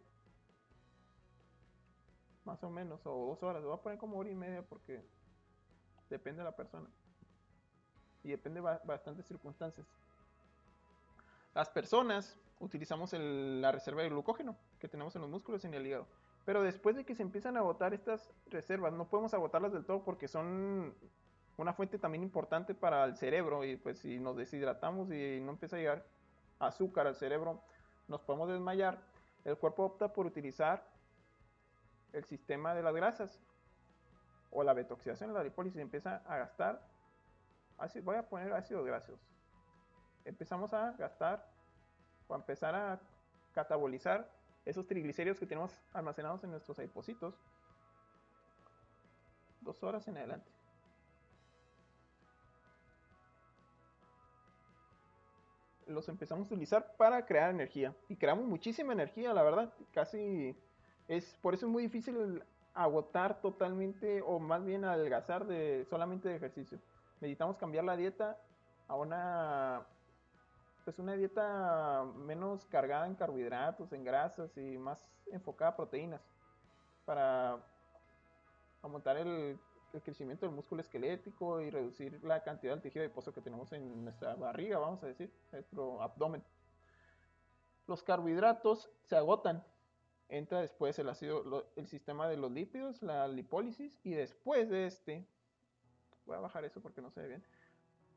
más o menos, o 2 horas. Lo voy a poner como hora y media porque depende de la persona y depende de bastantes circunstancias. Las personas utilizamos la reserva de glucógeno que tenemos en los músculos y en el hígado. Pero después de que se empiezan a agotar estas reservas, no podemos agotarlas del todo porque son una fuente también importante para el cerebro. Y pues si nos deshidratamos y no empieza a llegar azúcar al cerebro, nos podemos desmayar. El cuerpo opta por utilizar el sistema de las grasas o la betoxidación de la lipólisis empieza a gastar ácido, voy a poner ácidos grasos. Empezamos a gastar o a empezar a catabolizar esos triglicéridos que tenemos almacenados en nuestros adipocitos 2 horas en adelante. Los empezamos a utilizar para crear energía y creamos muchísima energía, la verdad, casi por eso es muy difícil agotar totalmente o más bien adelgazar solamente de ejercicio. Necesitamos cambiar la dieta a una dieta menos cargada en carbohidratos, en grasas y más enfocada a proteínas para aumentar el crecimiento del músculo esquelético y reducir la cantidad del tejido adiposo que tenemos en nuestra barriga, vamos a decir, nuestro abdomen. Los carbohidratos se agotan. Entra después el sistema de los lípidos, la lipólisis, y después de voy a bajar eso porque no se ve bien,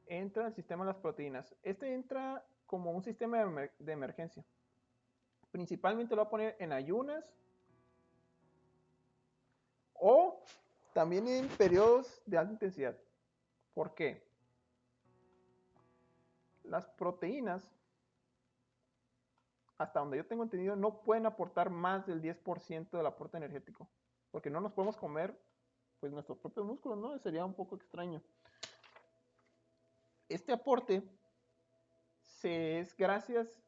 entra el sistema de las proteínas. Entra como un sistema de emergencia. Principalmente lo voy a poner en ayunas o también en periodos de alta intensidad. ¿Por qué? Las proteínas, hasta donde yo tengo entendido, no pueden aportar más del 10% del aporte energético. Porque no nos podemos comer pues nuestros propios músculos, ¿no? Sería un poco extraño. Este aporte es gracias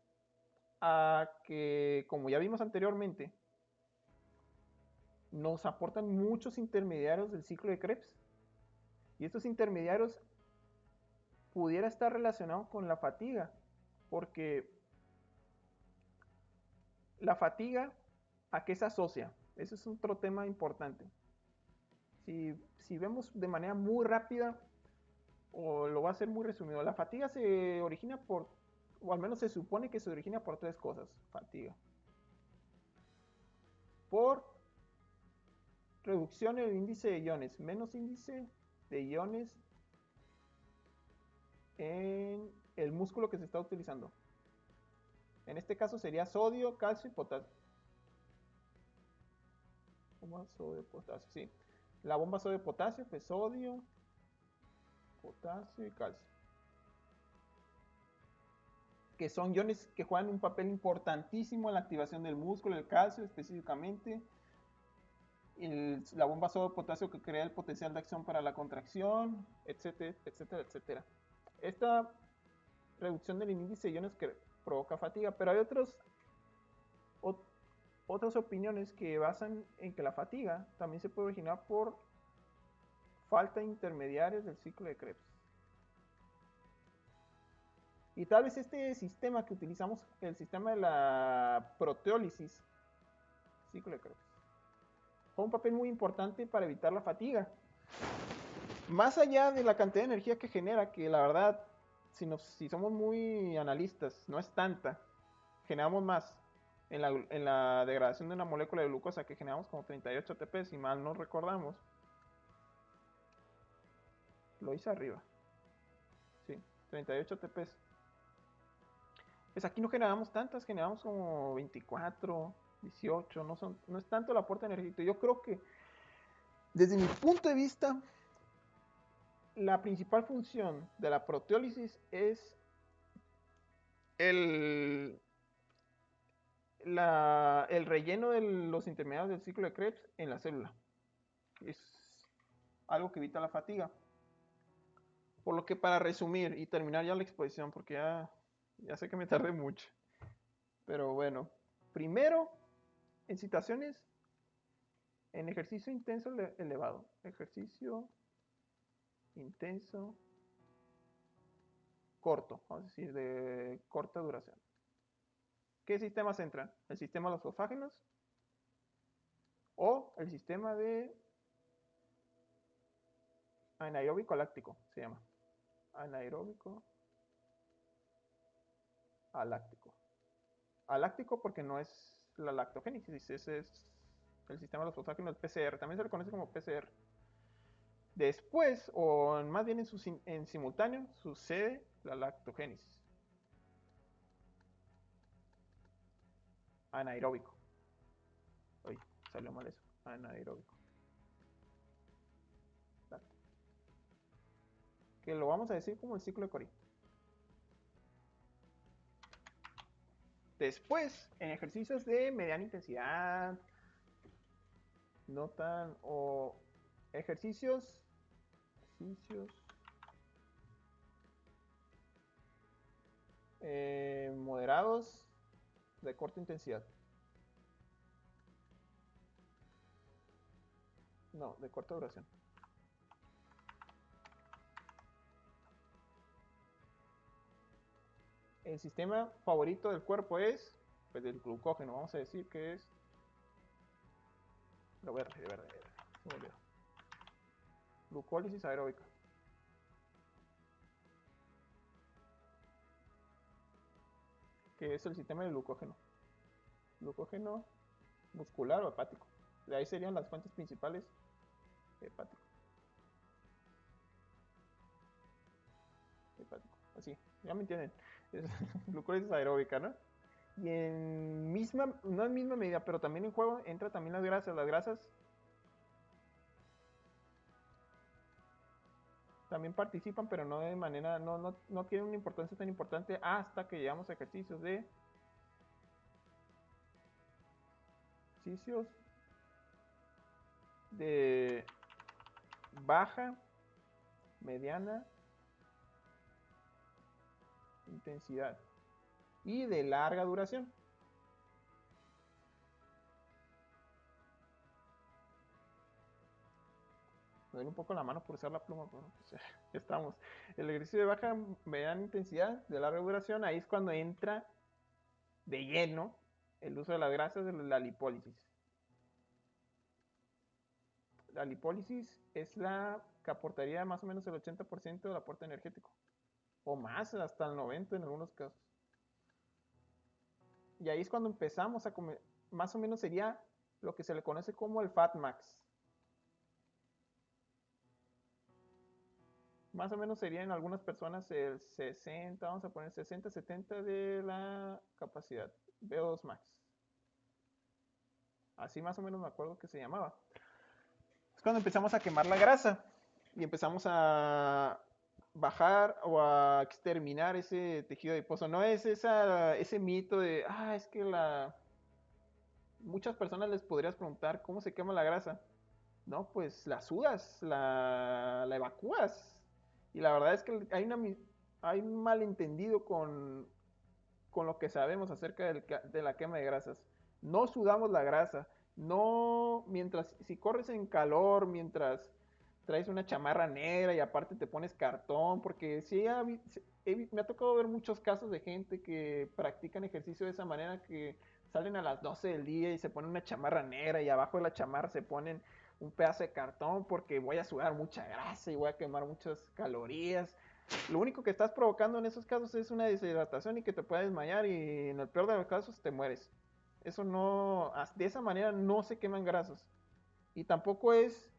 a que, como ya vimos anteriormente, nos aportan muchos intermediarios del ciclo de Krebs. Y estos intermediarios pudiera estar relacionados con la fatiga, porque la fatiga, ¿a qué se asocia? Ese es otro tema importante. Si vemos de manera muy rápida, o lo va a hacer muy resumido, la fatiga se origina o al menos se supone que se origina por 3 cosas. Fatiga. Por reducción en el índice de iones, menos índice de iones en el músculo que se está utilizando. En este caso sería sodio, calcio y potasio. Bomba sodio, potasio, sí. La bomba sodio, potasio, pues sodio, potasio y calcio. Que son iones que juegan un papel importantísimo en la activación del músculo, el calcio específicamente. La bomba sodio, potasio que crea el potencial de acción para la contracción, etcétera, etcétera, etcétera. Esta reducción del índice de iones que provoca fatiga, pero hay otras opiniones que basan en que la fatiga también se puede originar por falta de intermediarios del ciclo de Krebs. Y tal vez este sistema que utilizamos, el sistema de la proteólisis, ciclo de Krebs, juega un papel muy importante para evitar la fatiga. Más allá de la cantidad de energía que genera, que la verdad, si somos muy analistas, no es tanta, generamos más en la degradación de una molécula de glucosa, que generamos como 38 ATP, si mal no recordamos. Lo hice arriba. Sí, 38 ATP. Pues aquí no generamos tantas, generamos como 24, 18, no es tanto el aporte energético. Yo creo que desde mi punto de vista, la principal función de la proteólisis es el relleno de los intermediarios del ciclo de Krebs en la célula. Es algo que evita la fatiga. Por lo que, para resumir y terminar ya la exposición, porque ya sé que me tardé mucho. Pero bueno, primero, en situaciones, en ejercicio intenso elevado. Ejercicio intenso corto, vamos a decir, de corta duración. ¿Qué sistemas entran? El sistema de los fosfágenos o el sistema de anaeróbico láctico, se llama. Anaeróbico aláctico. Aláctico porque no es la lactogénesis, ese es el sistema de los fosfágenos, PCR, también se le conoce como PCR. Después, o más bien en simultáneo, sucede la lactogénesis. Anaeróbico. Uy, salió mal eso. anaeróbico. Que lo vamos a decir como el ciclo de Cori. Después, en ejercicios de mediana intensidad, no tan, o ejercicios moderados de corta intensidad. No, de corta duración. El sistema favorito del cuerpo es, pues, del glucógeno. Vamos a decir que es, lo voy a repetir, me olvidó. Glucólisis aeróbica. Que es el sistema del glucógeno. Glucógeno muscular o hepático. De ahí serían las fuentes principales hepático. Hepático. Así, ya me entienden. Es glucólisis aeróbica, ¿no? Y en misma, no en misma medida, pero también en juego entra también las grasas. Las grasas también participan, pero no de manera, no tienen una importancia tan importante hasta que llegamos a ejercicios de baja, mediana intensidad y de larga duración. Me duele un poco la mano por usar la pluma, pero pues ya estamos. El ejercicio de baja, mediana intensidad, de larga duración, ahí es cuando entra de lleno el uso de las grasas de la lipólisis. La lipólisis es la que aportaría más o menos el 80% del aporte energético. O más, hasta el 90% en algunos casos. Y ahí es cuando empezamos a comer, más o menos sería lo que se le conoce como el Fat Max. Más o menos sería en algunas personas el 60, vamos a poner 60, 70 de la capacidad. VO2 Max. Así más o menos me acuerdo que se llamaba. Es cuando empezamos a quemar la grasa y empezamos a bajar o a exterminar ese tejido adiposo. No es ese mito de, es que muchas personas les podrías preguntar cómo se quema la grasa. No, pues la sudas, la evacúas. Y la verdad es que hay un malentendido con lo que sabemos acerca de la quema de grasas. No sudamos la grasa. No, si corres en calor, mientras traes una chamarra negra y aparte te pones cartón, porque sí, me ha tocado ver muchos casos de gente que practican ejercicio de esa manera, que salen a las 12 del día y se ponen una chamarra negra y abajo de la chamarra se ponen un pedazo de cartón porque voy a sudar mucha grasa y voy a quemar muchas calorías. Lo único que estás provocando en esos casos es una deshidratación y que te puedes desmayar y en el peor de los casos te mueres. Eso no, de esa manera no se queman grasas. Y tampoco es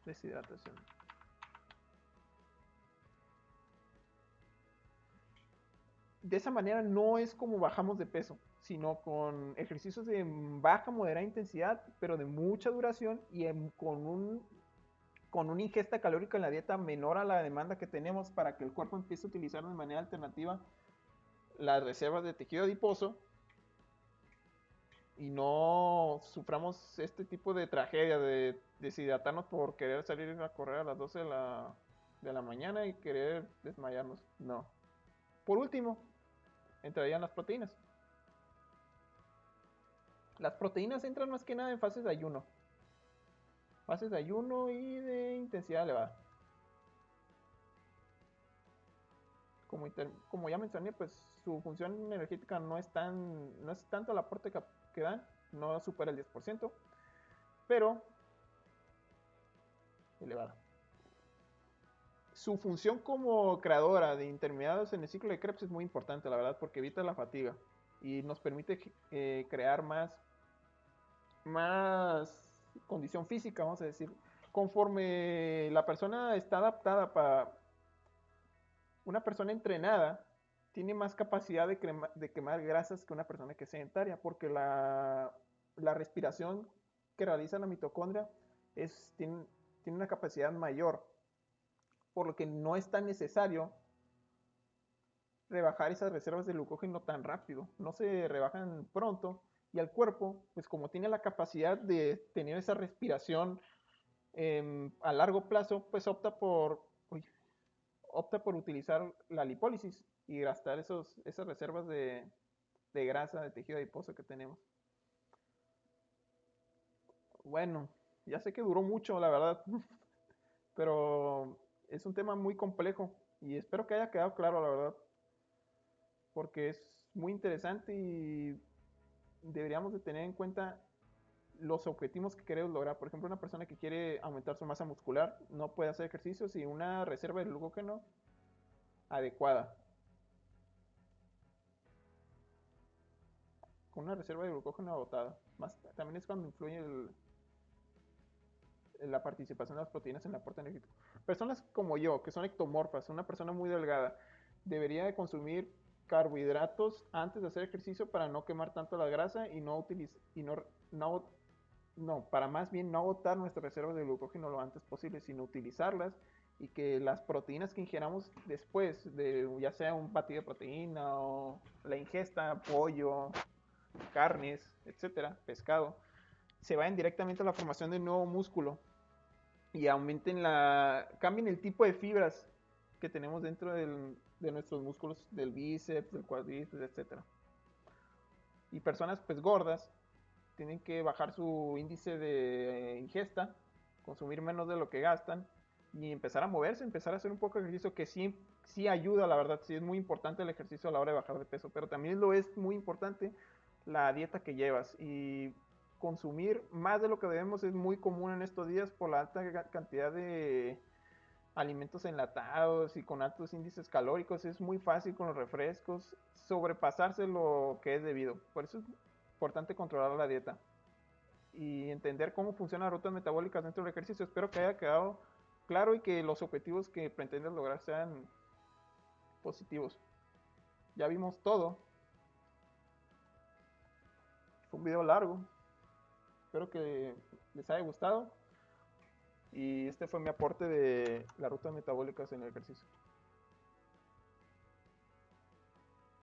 deshidratación. De esa manera no es como bajamos de peso, sino con ejercicios de baja, moderada intensidad, pero de mucha duración y con una ingesta calórica en la dieta menor a la demanda que tenemos para que el cuerpo empiece a utilizar de manera alternativa las reservas de tejido adiposo y no suframos este tipo de tragedia de deshidratarnos por querer salir a correr a las 12 de la mañana y querer desmayarnos. No. Por último, entrarían las proteínas. Las proteínas entran más que nada en fases de ayuno. Fases de ayuno y de intensidad elevada. Como ya mencioné, pues su función energética no es tanto el aporte que dan, no supera el 10%, pero elevada. Su función como creadora de intermediarios en el ciclo de Krebs es muy importante, la verdad, porque evita la fatiga y nos permite crear más condición física, vamos a decir. Conforme la persona está adaptada para una persona entrenada, tiene más capacidad de quemar grasas que una persona que es sedentaria, porque la respiración que realiza la mitocondria tiene una capacidad mayor, por lo que no es tan necesario rebajar esas reservas de glucógeno tan rápido, no se rebajan pronto y al cuerpo, pues como tiene la capacidad de tener esa respiración a largo plazo, pues opta por utilizar la lipólisis y gastar esas reservas de grasa, de tejido adiposo que tenemos. Bueno, ya sé que duró mucho, la verdad, pero es un tema muy complejo y espero que haya quedado claro, la verdad, porque es muy interesante y deberíamos de tener en cuenta los objetivos que queremos lograr. Por ejemplo, una persona que quiere aumentar su masa muscular no puede hacer ejercicio sin una reserva de glucógeno adecuada. Con una reserva de glucógeno agotada. Más, también es cuando influye la participación de las proteínas en el aporte energético. Personas como yo, que son ectomorfas, una persona muy delgada, debería de consumir carbohidratos antes de hacer ejercicio para no quemar tanto la grasa y para más bien no agotar nuestras reservas de glucógeno lo antes posible, sino utilizarlas y que las proteínas que ingeramos después de ya sea un batido de proteína o la ingesta, pollo, carnes, etcétera, pescado, se vayan directamente a la formación de nuevo músculo y cambien el tipo de fibras que tenemos dentro de nuestros músculos del bíceps, del cuádriceps, etcétera. Y personas pues gordas tienen que bajar su índice de ingesta, consumir menos de lo que gastan y empezar a moverse, empezar a hacer un poco de ejercicio que sí ayuda, la verdad, sí es muy importante el ejercicio a la hora de bajar de peso, pero también lo es muy importante la dieta que llevas y consumir más de lo que debemos es muy común en estos días por la alta cantidad de alimentos enlatados y con altos índices calóricos. Es muy fácil con los refrescos sobrepasarse lo que es debido. Por eso es importante controlar la dieta y entender cómo funcionan las rutas metabólicas dentro del ejercicio. Espero que haya quedado claro y que los objetivos que pretendes lograr sean positivos. Ya vimos todo. Fue un video largo. Espero que les haya gustado. Y este fue mi aporte de las rutas metabólicas en el ejercicio.